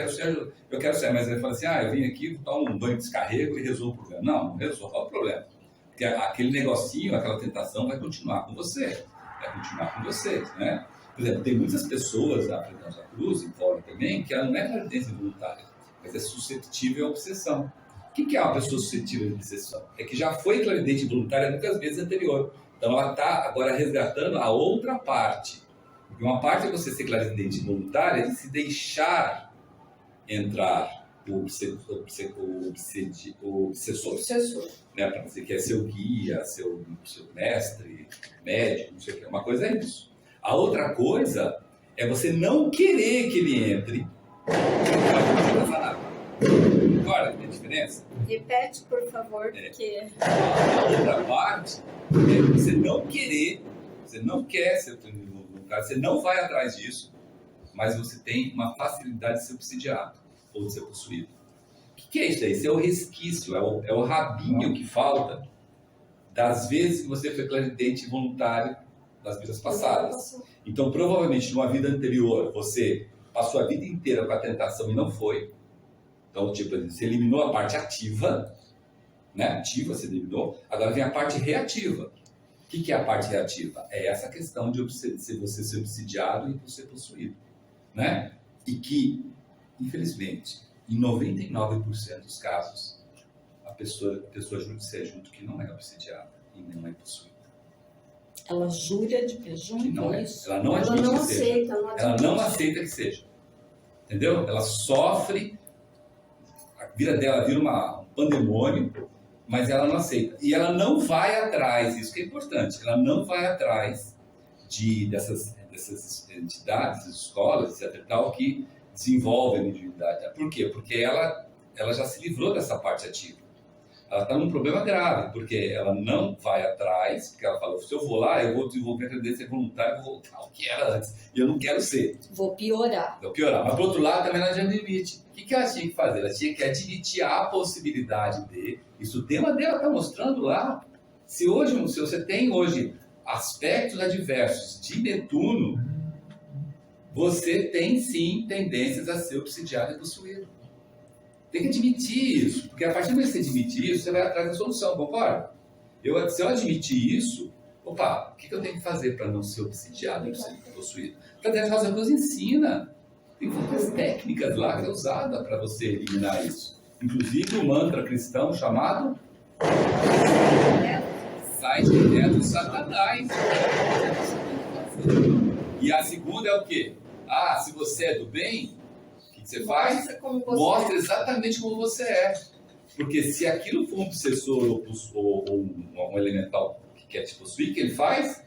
Speaker 6: dizer, eu quero ser, mas ele fala assim, eu vim aqui, vou dar um banho de descarrego e resolvo o problema. Não resolve o problema. Porque aquele negocinho, aquela tentação vai continuar com você. Vai continuar com vocês, né? Por exemplo, tem muitas pessoas na Frente da Cruz, e fora também, que ela não é clarividência voluntária, mas é suscetível à obsessão. O que é uma pessoa suscetível à obsessão? É que já foi clarividente voluntária muitas vezes anterior. Então ela está agora resgatando a outra parte. E uma parte é você ser clarividente voluntária e se deixar entrar o obsessor. Né? Para você que é seu guia, seu mestre, médico, não sei o que. Uma coisa é isso. A outra coisa é você não querer que ele entre. Agora, tem diferença?
Speaker 1: Repete, por favor, porque...
Speaker 6: A outra parte é você não querer, você não quer ser você não vai atrás disso, mas você tem uma facilidade de ser obsidiado ou de ser possuído. O que é isso aí? Isso é o resquício, é o rabinho que falta das vezes que você foi clarividente voluntário das vidas passadas. Então, provavelmente, numa vida anterior, você passou a vida inteira com a tentação e não foi. Então, tipo, você eliminou a parte ativa, né? Ativa você eliminou, agora vem a parte reativa. O que é a parte reativa? É essa questão de você ser obsidiado e ser possuído, né? E que, infelizmente, em 99% dos casos, a pessoa jura de ser junto que não é obsidiada e não é possuída.
Speaker 1: Ela jura de junto
Speaker 6: não é.
Speaker 1: isso?
Speaker 6: Ela não admite que seja.
Speaker 4: Aceita,
Speaker 6: ela não aceita que seja. Entendeu? Ela sofre, a vida dela vira um pandemônio, mas ela não aceita. E ela não vai atrás, isso que é importante, ela não vai atrás dessas entidades, escolas, etc. Tal, que desenvolvem a mediunidade. Por quê? Porque ela já se livrou dessa parte ativa. Ela está num problema grave, porque ela não vai atrás, porque ela fala, se eu vou lá, eu vou desenvolver a tendência voluntária, vou voltar ao que era antes, e eu não quero ser.
Speaker 1: Vou piorar.
Speaker 6: Vou piorar. Mas, por outro lado, também ela já admite. O que ela tinha que fazer? Ela tinha que admitir a possibilidade de... Isso o tema dela está mostrando lá. Se você tem hoje aspectos adversos de Netuno, você tem, sim, tendências a ser obsidiado e possuído. Tem que admitir isso, porque a partir do momento que você admitir isso, você vai atrás da solução, concorda? Se eu admitir isso, opa, o que eu tenho que fazer para não ser obsidiado e possuído? A Fratelli Rosa Cruz ensina, tem várias técnicas lá que é usada para você eliminar isso. Inclusive o mantra cristão chamado Sai de dentro de Satanás. E a segunda é o quê? Se você é do bem, você faz, mostra exatamente como você é. Porque se aquilo for um obsessor ou um elemental que quer te possuir, o que ele faz?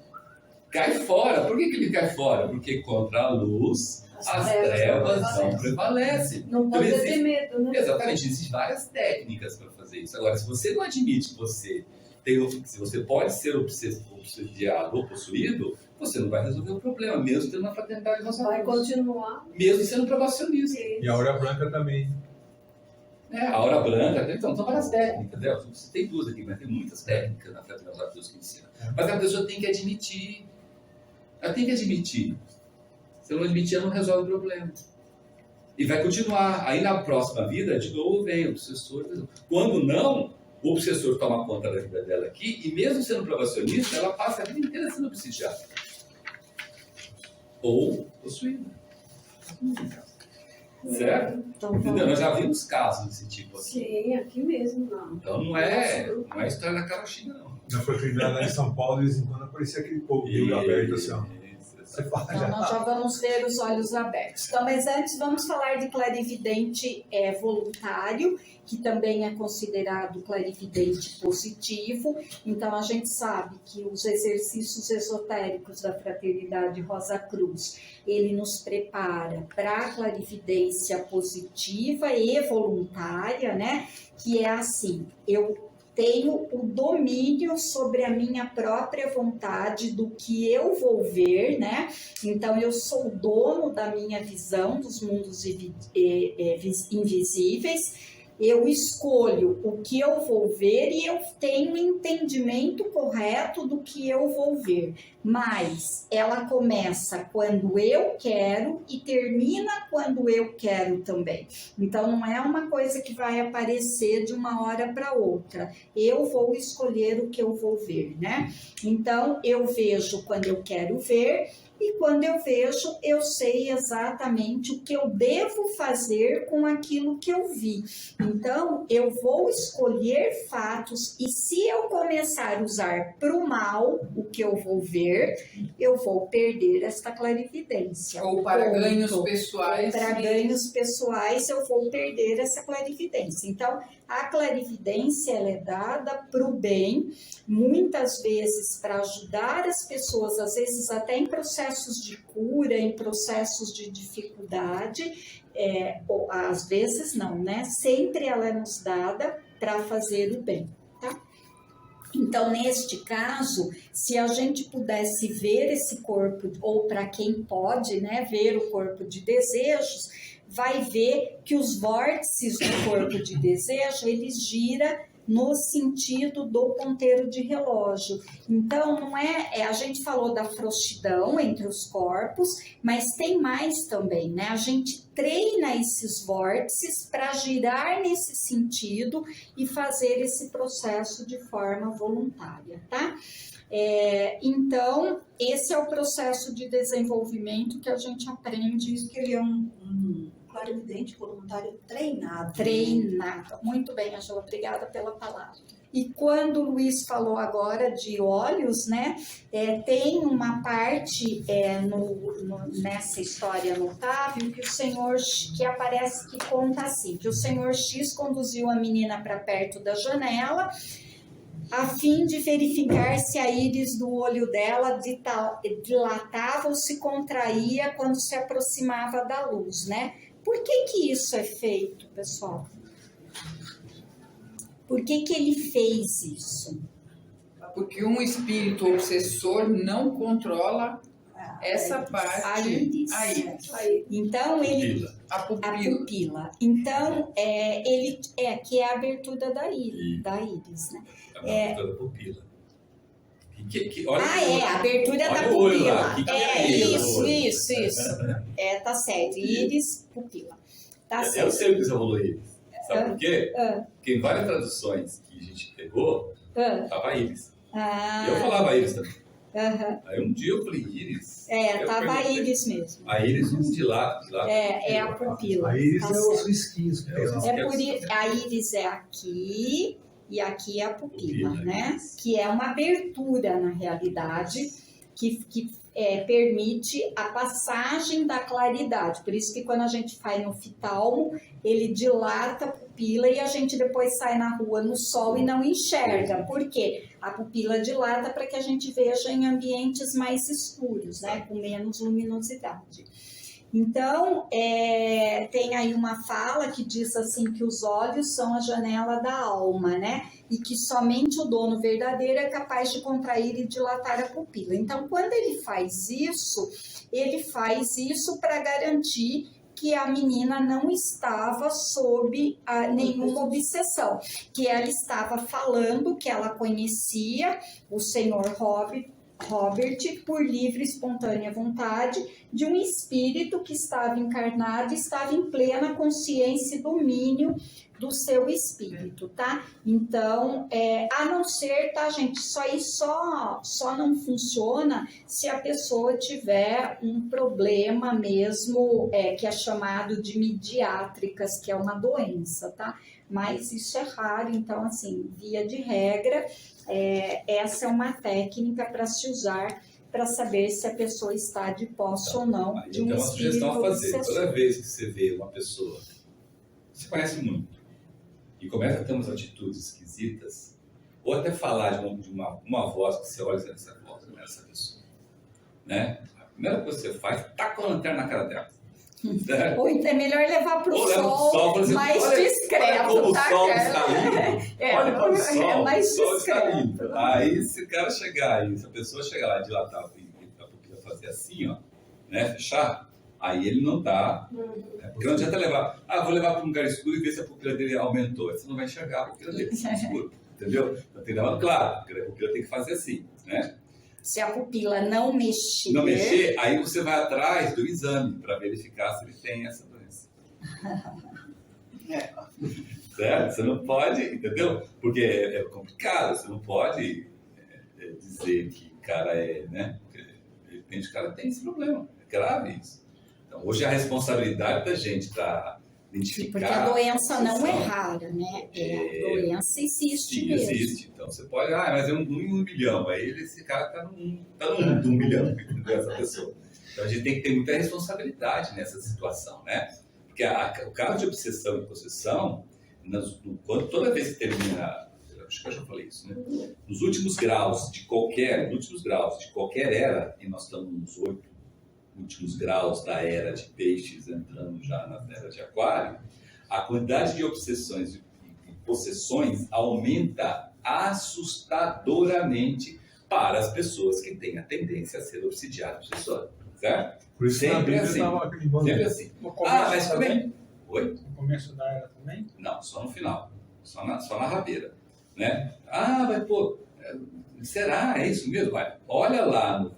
Speaker 6: Cai fora. Por que ele cai fora? Porque contra a luz, as trevas não prevalecem.
Speaker 4: Não pode ter medo, né?
Speaker 6: Exatamente, existem várias técnicas para fazer isso. Agora, se você não admite que você pode ser obsediado ou possuído, você não vai resolver o problema, mesmo tendo uma fraternidade Rosa Cruz.
Speaker 4: Vai continuar.
Speaker 6: Mesmo sendo probacionista.
Speaker 5: E a aura branca também.
Speaker 6: A aura branca, então, são várias técnicas. Né? Você tem duas aqui, mas tem muitas técnicas na fraternidade Rosa Cruz que ensina. Mas a pessoa tem que admitir. Ela tem que admitir. Se ela não admitir, ela não resolve o problema. E vai continuar. Aí na próxima vida, de novo, vem o obsessor. Quando não, o obsessor toma conta da vida dela aqui, e mesmo sendo probacionista, ela passa a vida inteira sendo obsidiada. Ou possuída. Certo? Entendeu? Nós já vimos casos desse tipo aqui.
Speaker 4: Sim, aqui mesmo, não.
Speaker 6: Então não é história da carochinha, não.
Speaker 5: Na fraternidade lá em São Paulo, de vez em quando aparecia aquele povo de olho aberto assim, ó.
Speaker 1: Então, nós já vamos ver os olhos abertos. Então, mas antes vamos falar de clarividente voluntário, que também é considerado clarividente positivo. Então, a gente sabe que os exercícios esotéricos da Fraternidade Rosa Cruz, ele nos prepara para a clarividência positiva e voluntária, né? Que é assim, eu tenho o domínio sobre a minha própria vontade do que eu vou ver, né? Então, eu sou o dono da minha visão dos mundos invisíveis, eu escolho o que eu vou ver e eu tenho entendimento correto do que eu vou ver. Mas ela começa quando eu quero e termina quando eu quero também. Então, não é uma coisa que vai aparecer de uma hora para outra. Eu vou escolher o que eu vou ver, né? Então, eu vejo quando eu quero ver. E quando eu vejo, eu sei exatamente o que eu devo fazer com aquilo que eu vi. Então, eu vou escolher fatos e se eu começar a usar para o mal o que eu vou ver, eu vou perder esta clarividência.
Speaker 7: Ou para ganhos pessoais.
Speaker 1: Ou para ganhos pessoais, eu vou perder essa clarividência. Então, a clarividência ela é dada para o bem, muitas vezes para ajudar as pessoas, às vezes até em processos de cura, em processos de dificuldade, ou às vezes não, né? Sempre ela é nos dada para fazer o bem, tá? Então, neste caso, se a gente pudesse ver esse corpo, ou para quem pode, né, ver o corpo de desejos, vai ver que os vórtices do corpo de desejo, eles giram no sentido do ponteiro de relógio. Então, não a gente falou da frouxidão entre os corpos, mas tem mais também, né? A gente treina esses vórtices para girar nesse sentido e fazer esse processo de forma voluntária, tá? Então, esse é o processo de desenvolvimento que a gente aprende.
Speaker 9: Isso que ele é um clarividente voluntário treinado.
Speaker 1: Treinado. Muito bem, Angela, obrigada pela palavra. E quando o Luiz falou agora de olhos, né, tem uma parte nessa história notável que o Senhor, que aparece, que conta assim, que o Senhor X conduziu a menina para perto da janela, a fim de verificar se a íris do olho dela dilatava ou se contraía quando se aproximava da luz, né? Por que isso é feito, pessoal? Por que ele fez isso?
Speaker 7: Porque um espírito obsessor não controla essa parte.
Speaker 1: A íris. Então, a pupila. Então, que é a abertura da íris, né?
Speaker 6: A abertura da pupila. Olha
Speaker 1: a abertura da pupila. Isso. Tá certo. Íris, pupila. Tá certo.
Speaker 6: Eu sei o que você falou íris. Sabe por quê? Porque em várias traduções que a gente pegou, tava íris. E eu falava íris também. Aí um dia eu falei íris.
Speaker 1: Tava íris mesmo.
Speaker 6: A íris de lá.
Speaker 1: É a pupila.
Speaker 5: A íris
Speaker 1: tá
Speaker 5: é os risquinhos.
Speaker 1: A íris é aqui e aqui é a pupila, né? Que é uma abertura, na realidade, que permite a passagem da claridade. Por isso que quando a gente faz no oftalmo, ele dilata a pupila e a gente depois sai na rua no sol e não enxerga. Por quê? A pupila dilata para que a gente veja em ambientes mais escuros, né? Com menos luminosidade. Então, tem aí uma fala que diz assim que os olhos são a janela da alma, né? E que somente o dono verdadeiro é capaz de contrair e dilatar a pupila. Então, quando ele faz isso para garantir que a menina não estava sob nenhuma obsessão, que ela estava falando que ela conhecia o Senhor Robert por livre e espontânea vontade de um espírito que estava encarnado e estava em plena consciência e domínio do seu espírito, tá? Então, a não ser, tá, gente, isso aí só não funciona se a pessoa tiver um problema mesmo, que é chamado de midiátricas, que é uma doença, tá? Mas isso é raro, então, assim, via de regra, essa é uma técnica para se usar para saber se a pessoa está de posse ou não de um espírito.
Speaker 6: Então, uma sugestão a fazer,
Speaker 1: obsessor.
Speaker 6: toda vez que você vê uma pessoa que se conhece muito e começa a ter umas atitudes esquisitas, ou até falar de uma voz que você olha nessa voz, nessa pessoa, né? A primeira coisa que você faz é tacar a lanterna na cara dela. Né?
Speaker 1: Ou então é melhor levar para o
Speaker 6: sol
Speaker 1: mais discreto,
Speaker 6: olha como
Speaker 1: tá?
Speaker 6: o sol está lindo. Olha para o sol,
Speaker 1: é mais
Speaker 6: o sol
Speaker 1: discreto.
Speaker 6: está lindo. Aí, se o cara chegar aí, se a pessoa chegar lá e dilatar a pupila, fazer assim, ó, né, fechar, aí ele não tá, porque não adianta levar, vou levar para um lugar escuro e ver se a pupila dele aumentou. Você não vai enxergar a pupila dele, se escuro, entendeu? Então tem que dar claro, porque a pupila tem que fazer assim, né?
Speaker 1: Se a pupila não mexer...
Speaker 6: Não mexer, aí você vai atrás do exame para verificar se ele tem essa doença. Certo? Você não pode, entendeu? Porque é complicado, você não pode dizer que o cara né? Porque, de repente o cara tem esse problema, é grave isso. Então, hoje a responsabilidade da gente para identificar...
Speaker 1: Porque a doença não é rara, né? A doença existe mesmo.
Speaker 6: Existe. Então, você pode... mas é 1 em 1 milhão. Aí esse cara está no 1 de 1 milhão, entendeu? Essa pessoa. Então, a gente tem que ter muita responsabilidade nessa situação, né? Porque o caso de obsessão e possessão, toda vez que termina... Acho que eu já falei isso, né? Nos últimos graus de qualquer era, e nós estamos nos 8 últimos graus da era de peixes, entrando já na era de aquário, a quantidade de obsessões e possessões aumenta assustadoramente para as pessoas que têm a tendência a ser obsidiado obsessor, certo?
Speaker 5: Por isso
Speaker 6: sempre assim. Sempre assim. Mas também... Oi?
Speaker 3: No começo da era também?
Speaker 6: Não, só no final. Só na rabeira, né? Mas pô, será? É isso mesmo? Olha lá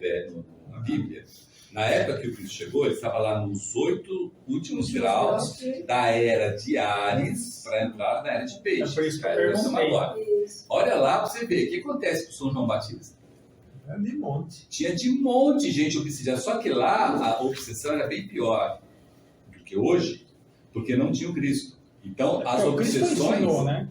Speaker 6: na Bíblia. Na época que o Cristo chegou, ele estava lá nos 8 últimos graus da era de Áries para entrar na era de Peixes.
Speaker 3: É por isso que eu perguntei.
Speaker 6: Olha lá para você ver o que acontece com o São João Batista.
Speaker 5: De monte.
Speaker 6: Tinha de monte de gente obsidiada. Só que lá a obsessão era bem pior do que hoje, porque não tinha o Cristo. Então, as obsessões...
Speaker 3: Ensinou, né?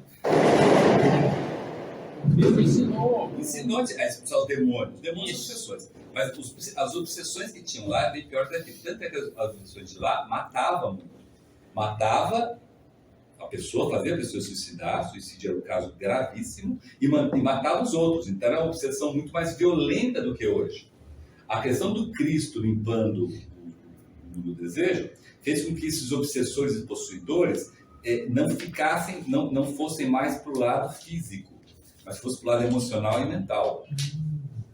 Speaker 6: mesmo ensinou a expulsar os demônios. Os demônios são obsessões. Mas as obsessões que tinham lá é bem pior que tanto é que as obsessões de lá matavam muito. Matava a pessoa, fazia a pessoa suicidar, suicídio era um caso gravíssimo, e matava os outros. Então era uma obsessão muito mais violenta do que hoje. A questão do Cristo limpando o desejo fez com que esses obsessores e possuidores não fossem mais para o lado físico, mas fossem para o lado emocional e mental.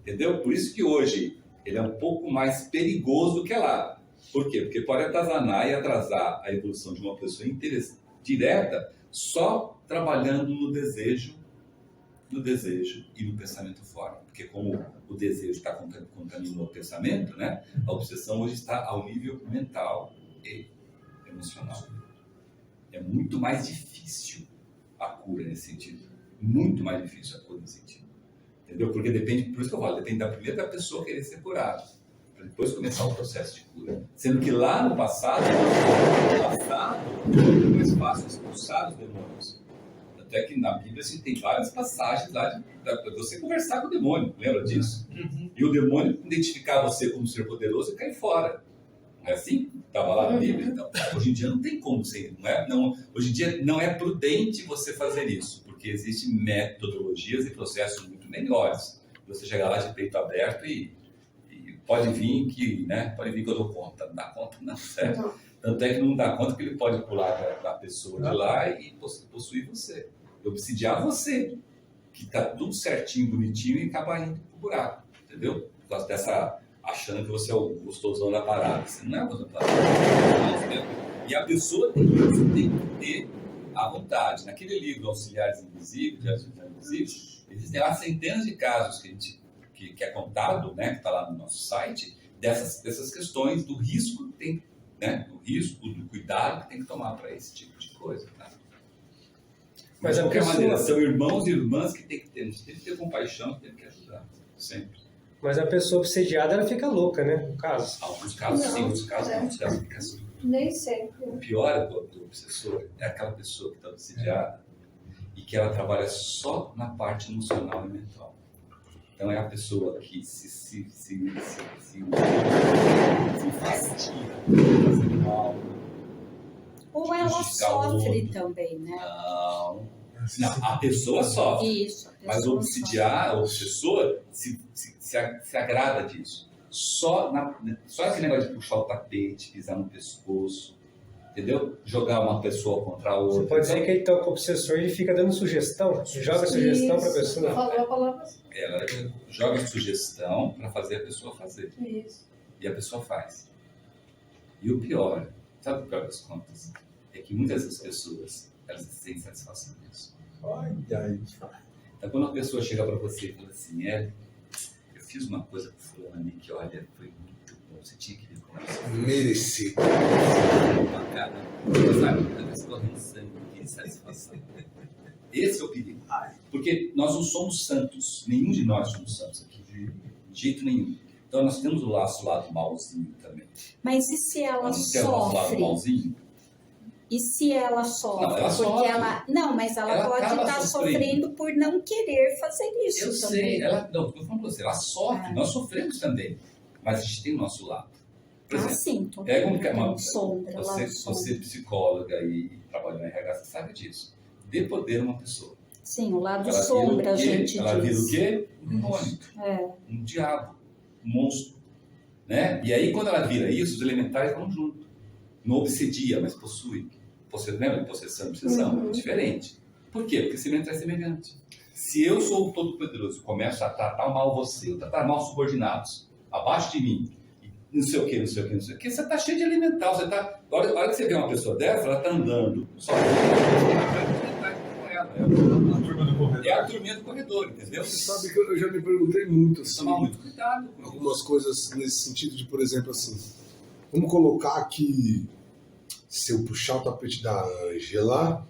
Speaker 6: Entendeu? Por isso que hoje ele é um pouco mais perigoso do que lá. Por quê? Porque pode atazanar e atrasar a evolução de uma pessoa direta só trabalhando no desejo e no pensamento fora. Porque como o desejo contaminando o pensamento, né? A obsessão hoje está ao nível mental e emocional. É muito mais difícil a cura nesse sentido. Muito mais difícil a cura nesse sentido. Entendeu? Porque depende, por isso que eu falo, depende da primeira pessoa querer ser curada, para depois começar o processo de cura. Sendo que lá no passado foi mais fácil expulsar os demônios. Até que na Bíblia assim, tem várias passagens lá para você conversar com o demônio, lembra disso? E o demônio identificar você como ser poderoso e cair fora. Não é assim? Estava lá na Bíblia. Então, hoje em dia não tem como ser. Hoje em dia não é prudente você fazer isso, porque existem metodologias e processos muito melhores. Você chegar lá de peito aberto e pode vir que eu dou conta. Não dá conta, não, certo? Tanto é que não dá conta que ele pode pular da pessoa de lá e possuir você. Obsidiar você, que está tudo certinho, bonitinho e acaba indo pro buraco, entendeu? Por causa dessa... achando que você é o gostosão da parada. Você não é o gostosão da parada. E a pessoa tem que ter a vontade. Naquele livro Auxiliares Invisíveis, existem lá centenas de casos que é contado, né, que está lá no nosso site, dessas questões do risco que tem, né, do risco, do cuidado que tem que tomar para esse tipo de coisa. Tá? Mas de qualquer maneira, são irmãos e irmãs que tem que ter compaixão, tem que ajudar, sempre.
Speaker 8: Mas a pessoa obsediada, ela fica louca, né? No caso.
Speaker 6: Alguns casos sim, outros casos não. Fica assim.
Speaker 4: Nem sempre.
Speaker 6: O pior do obsessor é aquela pessoa que está obsediada e que ela trabalha só na parte emocional e mental. Então é a pessoa que se fastidia, fazer mal.
Speaker 1: Ou ela sofre também, né?
Speaker 6: Não, a pessoa sofre.
Speaker 1: Isso.
Speaker 6: Mas o obsessor se agrada disso. Só esse negócio de puxar o tapete, pisar no pescoço, entendeu? Jogar uma pessoa contra a outra.
Speaker 8: Você pode dizer que então, com o obsessor ele fica dando sugestão, joga sugestão para a pessoa.
Speaker 4: Falou a palavra.
Speaker 6: Ela joga sugestão para fazer a pessoa fazer.
Speaker 4: Isso.
Speaker 6: E a pessoa faz. E o pior, sabe o pior das contas? É que muitas dessas pessoas, elas têm satisfação nisso. Então, quando uma pessoa chega para você e fala assim, eu fiz uma coisa com fulano ali que, olha, foi muito bom, você tinha que ver como ela
Speaker 10: merecido.
Speaker 6: Bacana. Sabe, a pessoa tem sangue, tem satisfação. Esse é o perigo. Porque nós não somos santos, nenhum de nós somos santos aqui, de jeito nenhum. Então nós temos o nosso lado malzinho também.
Speaker 1: Mas e se ela
Speaker 6: nós não temos o nosso lado malzinho?
Speaker 1: E se ela sofre?
Speaker 6: Não, ela
Speaker 1: porque
Speaker 6: sofre.
Speaker 1: Mas ela pode estar sofrendo por não querer fazer isso
Speaker 6: eu
Speaker 1: também.
Speaker 6: Sei, eu estou falando para você, ela sofre, nós sofremos também, mas a gente tem o nosso lado. Por exemplo,
Speaker 1: sim, todo
Speaker 6: mundo
Speaker 1: tem
Speaker 6: uma
Speaker 1: sombra,
Speaker 6: você psicóloga e trabalha na RH, você sabe disso. Dê poder a uma pessoa.
Speaker 1: Sim, o lado
Speaker 6: ela
Speaker 1: sombra, a gente
Speaker 6: ela
Speaker 1: diz.
Speaker 6: vira o quê? Um demônio, um diabo, um monstro. Né? E aí, quando ela vira isso, os elementares vão junto. Não obsedia, mas possui. Lembra de possessão e obsessão? É diferente. Por quê? Porque semelhante é semelhante. Se eu sou o Todo-Poderoso e começo a tratar mal você, ou tratar mal os subordinados, abaixo de mim, não sei o que, você está cheio de elemental. Você tá, a hora que você vê uma pessoa dessa, ela está andando. Só é a turminha do corredor, entendeu?
Speaker 10: Você sabe que eu já me perguntei muito assim.
Speaker 6: Tomar muito cuidado.
Speaker 10: Algumas coisas nesse sentido de, por exemplo, assim, vamos colocar que se eu puxar o tapete da Ângela,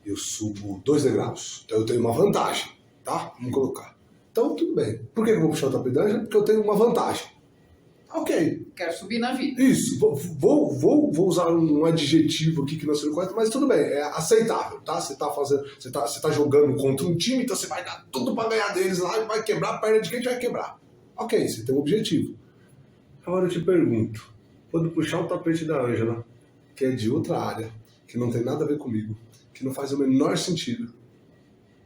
Speaker 10: eu subo 2 degraus. Então eu tenho uma vantagem, tá? Vamos colocar. Então tudo bem. Por que eu vou puxar o tapete da Ângela? Porque eu tenho uma vantagem. Ok.
Speaker 7: Quero subir na vida.
Speaker 10: Isso, vou usar um adjetivo aqui que não seja correto, mas tudo bem, é aceitável, tá? Você tá jogando contra um time, então você vai dar tudo pra ganhar deles lá e vai quebrar a perna de quem vai quebrar. Ok, você tem um objetivo. Agora eu te pergunto, quando puxar o tapete da Ângela, que é de outra área, que não tem nada a ver comigo, que não faz o menor sentido,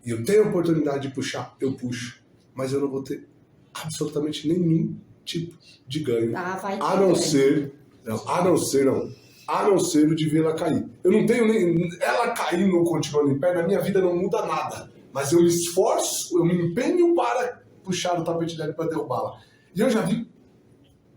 Speaker 10: e eu tenho a oportunidade de puxar, eu puxo, mas eu não vou ter absolutamente nenhum tipo de ganho, a não ser o de ver ela cair. Eu não tenho nem ela caindo ou continuando em pé, na minha vida não muda nada, mas eu me esforço, eu me empenho para puxar o tapete dela para derrubá-la. E eu já vi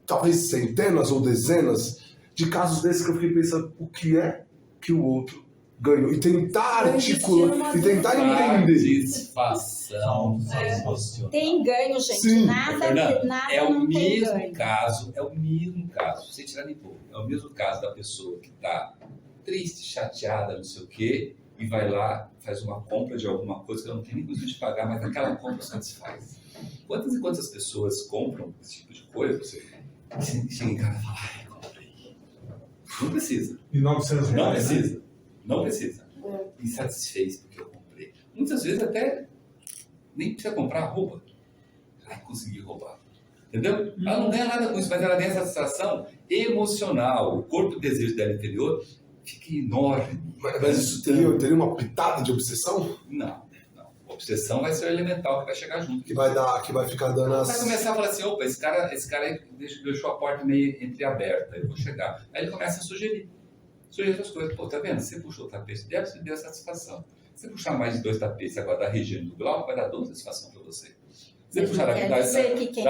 Speaker 10: talvez centenas ou dezenas de casos desses que eu fiquei pensando o que é que o outro ganhou e tentar articular e tentar entender.
Speaker 6: Satisfação emocional.
Speaker 1: Tem ganho, gente.
Speaker 10: Sim.
Speaker 1: Nada
Speaker 6: É o
Speaker 1: não tem
Speaker 6: mesmo
Speaker 1: ganho.
Speaker 6: caso, sem tirar nem pouco. É o mesmo caso da pessoa que está triste, chateada, não sei o quê, e vai lá, faz uma compra de alguma coisa que ela não tem nem condição de pagar, mas aquela compra satisfaz. Quantas e quantas pessoas compram esse tipo de coisa? Você chega em casa e fala, ai, comprei. Não precisa.
Speaker 5: E R$900.
Speaker 6: Não precisa. Não precisa. Me satisfez porque eu comprei. Muitas vezes até nem precisa comprar roupa. Ai, consegui roubar. Entendeu? Ela não ganha nada com isso, mas ela ganha satisfação emocional. O corpo de desejo dela interior fica enorme.
Speaker 10: Mas isso teria uma pitada de obsessão?
Speaker 6: Não. A obsessão vai ser o elemental que vai chegar junto.
Speaker 10: Que vai ficar dando as...
Speaker 6: Vai começar a falar assim, opa, esse cara aí deixou a porta meio entreaberta, eu vou chegar. Aí ele começa a sugerir as coisas. Pô, tá vendo? Você puxou o tapete dela, você deu a satisfação. Se você puxar mais de 2 tapetes agora da região do Glauco, vai dar 2 satisfação para você. Se você puxar da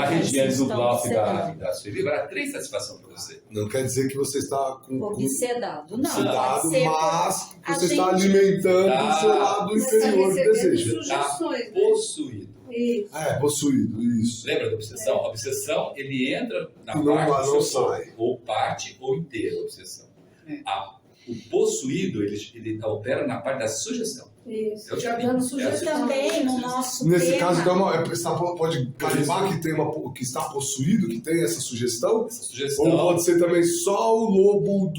Speaker 6: região do Glauco e da Sueli, vai dar 3 satisfações para você.
Speaker 10: Não quer dizer que você está
Speaker 1: obsedado, não.
Speaker 10: Obsedado,
Speaker 1: Pode ser,
Speaker 10: mas você está alimentando o seu lado inferior de desejo.
Speaker 6: Está possuído.
Speaker 4: Isso.
Speaker 10: Possuído, isso.
Speaker 6: Lembra da obsessão? A obsessão, ele entra na
Speaker 10: Não,
Speaker 6: parte
Speaker 10: não
Speaker 6: do seu
Speaker 10: sai.
Speaker 6: corpo, ou parte ou inteira a obsessão. O possuído, ele opera na parte da sugestão.
Speaker 4: Isso.
Speaker 6: Eu já vi.
Speaker 1: Também no nosso
Speaker 10: Nesse
Speaker 1: tema,
Speaker 10: caso, então, pode carimbar que está possuído, que tem essa sugestão? Ou pode ser também só o lobo,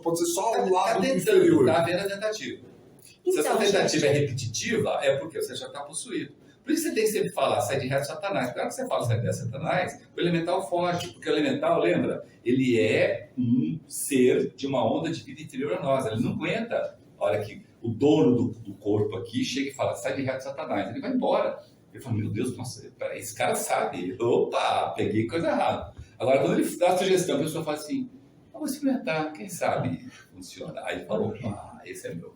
Speaker 10: pode ser só o lado inferior?
Speaker 6: Está vendo a tentativa. Se essa tentativa é repetitiva, é porque você já está possuído. Por isso você tem que sempre falar, sai de reto Satanás. Claro que você fala sai de reto Satanás, o elemental foge, porque o elemental, lembra, ele é um ser de uma onda de vida inferior a nós. Ele não aguenta a hora que o dono do corpo aqui chega e fala, sai de reto Satanás. Ele vai embora. Ele fala, meu Deus, nossa, esse cara sabe. Opa, peguei coisa errada. Agora, quando ele dá a sugestão, a pessoa fala assim, vamos experimentar, quem sabe funciona. Aí ele fala, opa, esse é meu.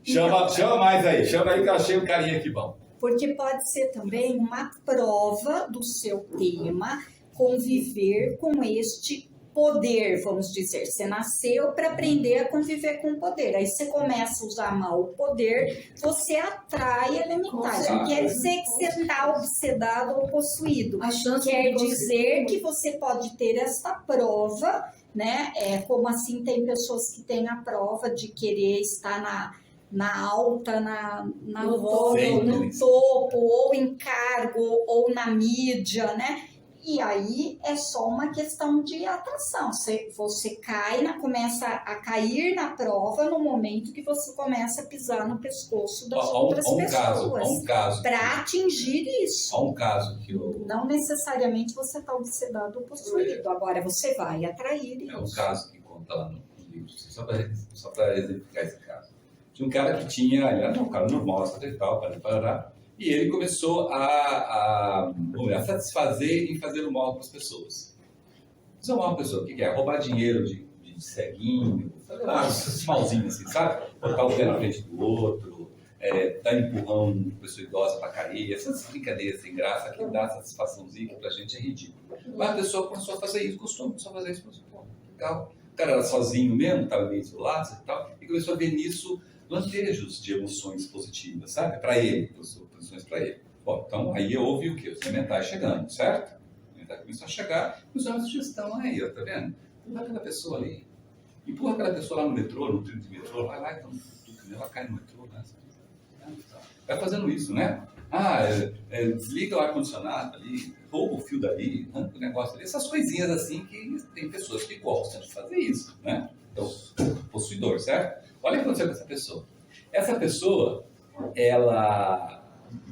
Speaker 6: chama mais aí, chama aí que eu achei um carinha aqui bom.
Speaker 1: Porque pode ser também uma prova do seu tema conviver com este poder, vamos dizer. Você nasceu para aprender a conviver com o poder. Aí você começa a usar mal o poder, você atrai a limitagem. Não quer dizer que você está obsedado ou possuído. Quer dizer que você pode ter esta prova, né? Como assim tem pessoas que têm a prova de querer estar na alta, no topo, ou em cargo, ou na mídia, né? E aí é só uma questão de atração. Você começa a cair na prova no momento que você começa a pisar no pescoço das outras pessoas. Para atingir isso.
Speaker 6: Há um caso que eu...
Speaker 1: Não necessariamente você está obsedado ou possuído. Agora você vai atrair isso.
Speaker 6: É um caso que conta lá no livro, só para exemplificar esse caso. Tinha um cara que tinha, ele era um cara normal, e ele começou a satisfazer em fazer o mal para as pessoas. Fazer o mal para a pessoa, o que é? Roubar dinheiro de ceguinho, fazer lá, esses malzinhos assim, sabe? Botar o pé na frente do outro, dar empurrão de pessoa idosa para cair, essas brincadeiras sem graça que dá satisfaçãozinha, que pra gente é ridículo. Mas a pessoa começou a fazer isso, começou a fazer isso, pô, legal. O cara era sozinho mesmo, estava meio isolado e tal, e começou a ver nisso lantejos de emoções positivas, sabe? Para ele, posições para ele. Bom, então aí houve o quê? Os elementais chegando, certo? Os elementais começou a chegar, começou uma sugestão aí, ó, tá vendo? Empurra aquela pessoa ali, empurra aquela pessoa lá no metrô, no trilho de metrô, vai lá, então, ela cai no metrô, né? Vai fazendo isso, né? Desliga o ar-condicionado ali, rouba o fio dali, arranca o negócio ali. Essas coisinhas assim que tem pessoas que gostam de fazer isso, né? Então, possuidor, certo? Olha o que aconteceu com essa pessoa. Essa pessoa, ela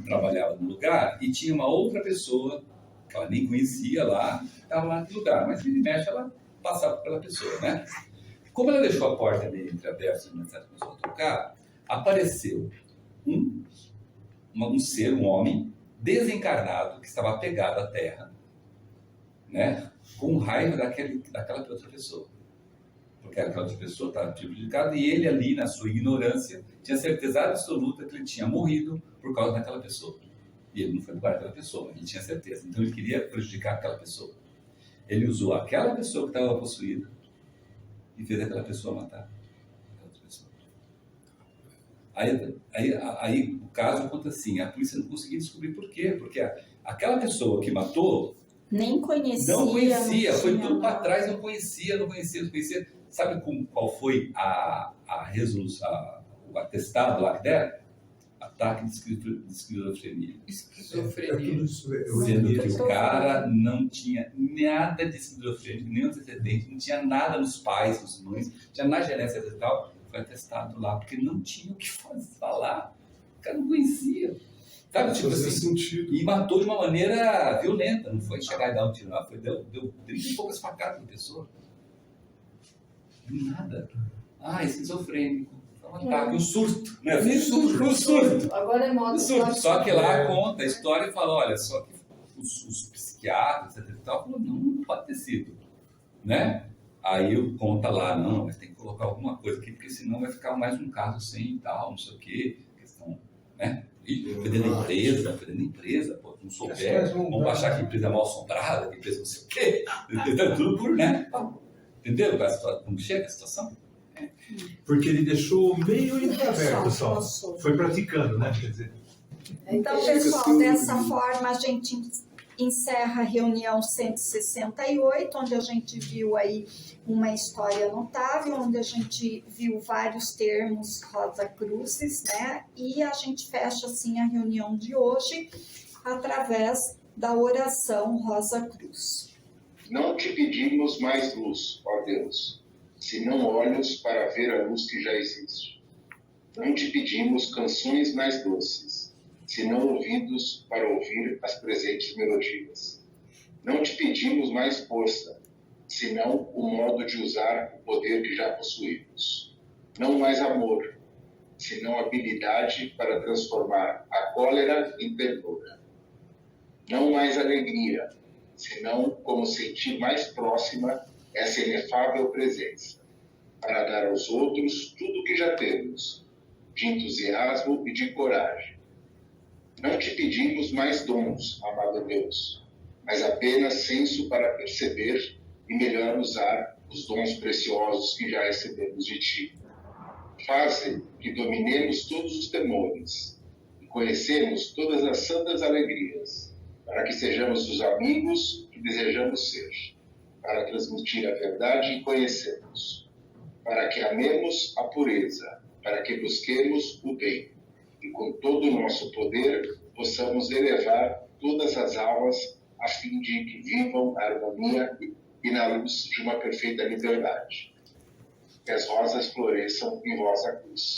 Speaker 6: trabalhava no lugar e tinha uma outra pessoa que ela nem conhecia lá, que estava lá no lugar, mas vira e mexe ela passava pela pessoa, né? Como ela deixou a porta dele entreaberta e começou a tocar, apareceu um ser, um homem desencarnado que estava apegado à terra, né? Com raiva daquela outra pessoa. Porque aquela outra pessoa estava prejudicada e ele ali, na sua ignorância, tinha certeza absoluta que ele tinha morrido por causa daquela pessoa. E ele não foi embora daquela pessoa, ele tinha certeza. Então ele queria prejudicar aquela pessoa. Ele usou aquela pessoa que estava possuída e fez aquela pessoa matar aquela outra pessoa. Aí o caso conta assim, a polícia não conseguia descobrir por quê, porque aquela pessoa que matou
Speaker 1: nem conhecia.
Speaker 6: Não conhecia, foi tudo para trás, não conhecia. Sabe qual foi a resolução, o atestado lá que deram? Ataque de esquizofrenia. Sendo que o cara não tinha nada de esquizofrenia, nem antecedente, não tinha nada nos pais, nos mães, não tinha nada de gerência e tal. Foi atestado lá, porque não tinha o que falar. O cara não conhecia. Sabe, tipo assim, e matou de uma maneira violenta, não foi chegar e dar um tiro lá, deu 30 e poucas facadas na pessoa. Nada. Esquizofrênico. Um ataque, um surto. Né? Um surto.
Speaker 4: Agora é moda.
Speaker 6: Só que lá conta a história e fala, olha, só que os psiquiatras, etc. Falaram, não pode ter sido. Né? Aí conta lá, não, mas tem que colocar alguma coisa aqui, porque senão vai ficar mais um caso sem e tal, não sei o quê. Questão, né? Foi dentro da empresa, pô, não souber, vamos achar que a empresa é mal assombrada, que a empresa não sei o quê. Tudo por, né? Entendeu como chega a situação?
Speaker 5: Porque ele deixou meio entreaberto só. Foi praticando, né? Quer dizer.
Speaker 1: Então, pessoal, dessa forma a gente encerra a reunião 168, onde a gente viu aí uma história notável, onde a gente viu vários termos Rosa Cruzes, né? E a gente fecha, assim, a reunião de hoje através da oração Rosa Cruz.
Speaker 12: Não te pedimos mais luz, ó Deus, senão olhos para ver a luz que já existe. Não te pedimos canções mais doces, senão ouvidos para ouvir as presentes melodias. Não te pedimos mais força, senão o modo de usar o poder que já possuímos. Não mais amor, senão habilidade para transformar a cólera em ternura. Não mais alegria, senão como sentir mais próxima essa inefável presença, para dar aos outros tudo o que já temos, de entusiasmo e de coragem. Não te pedimos mais dons, amado Deus, mas apenas senso para perceber e melhor usar os dons preciosos que já recebemos de ti. Faze que dominemos todos os temores e conhecemos todas as santas alegrias, para que sejamos os amigos que desejamos ser, para transmitir a verdade e conhecermos, para que amemos a pureza, para que busquemos o bem, e com todo o nosso poder possamos elevar todas as almas a fim de que vivam na harmonia e na luz de uma perfeita liberdade. Que as rosas floresçam em vossa cruz.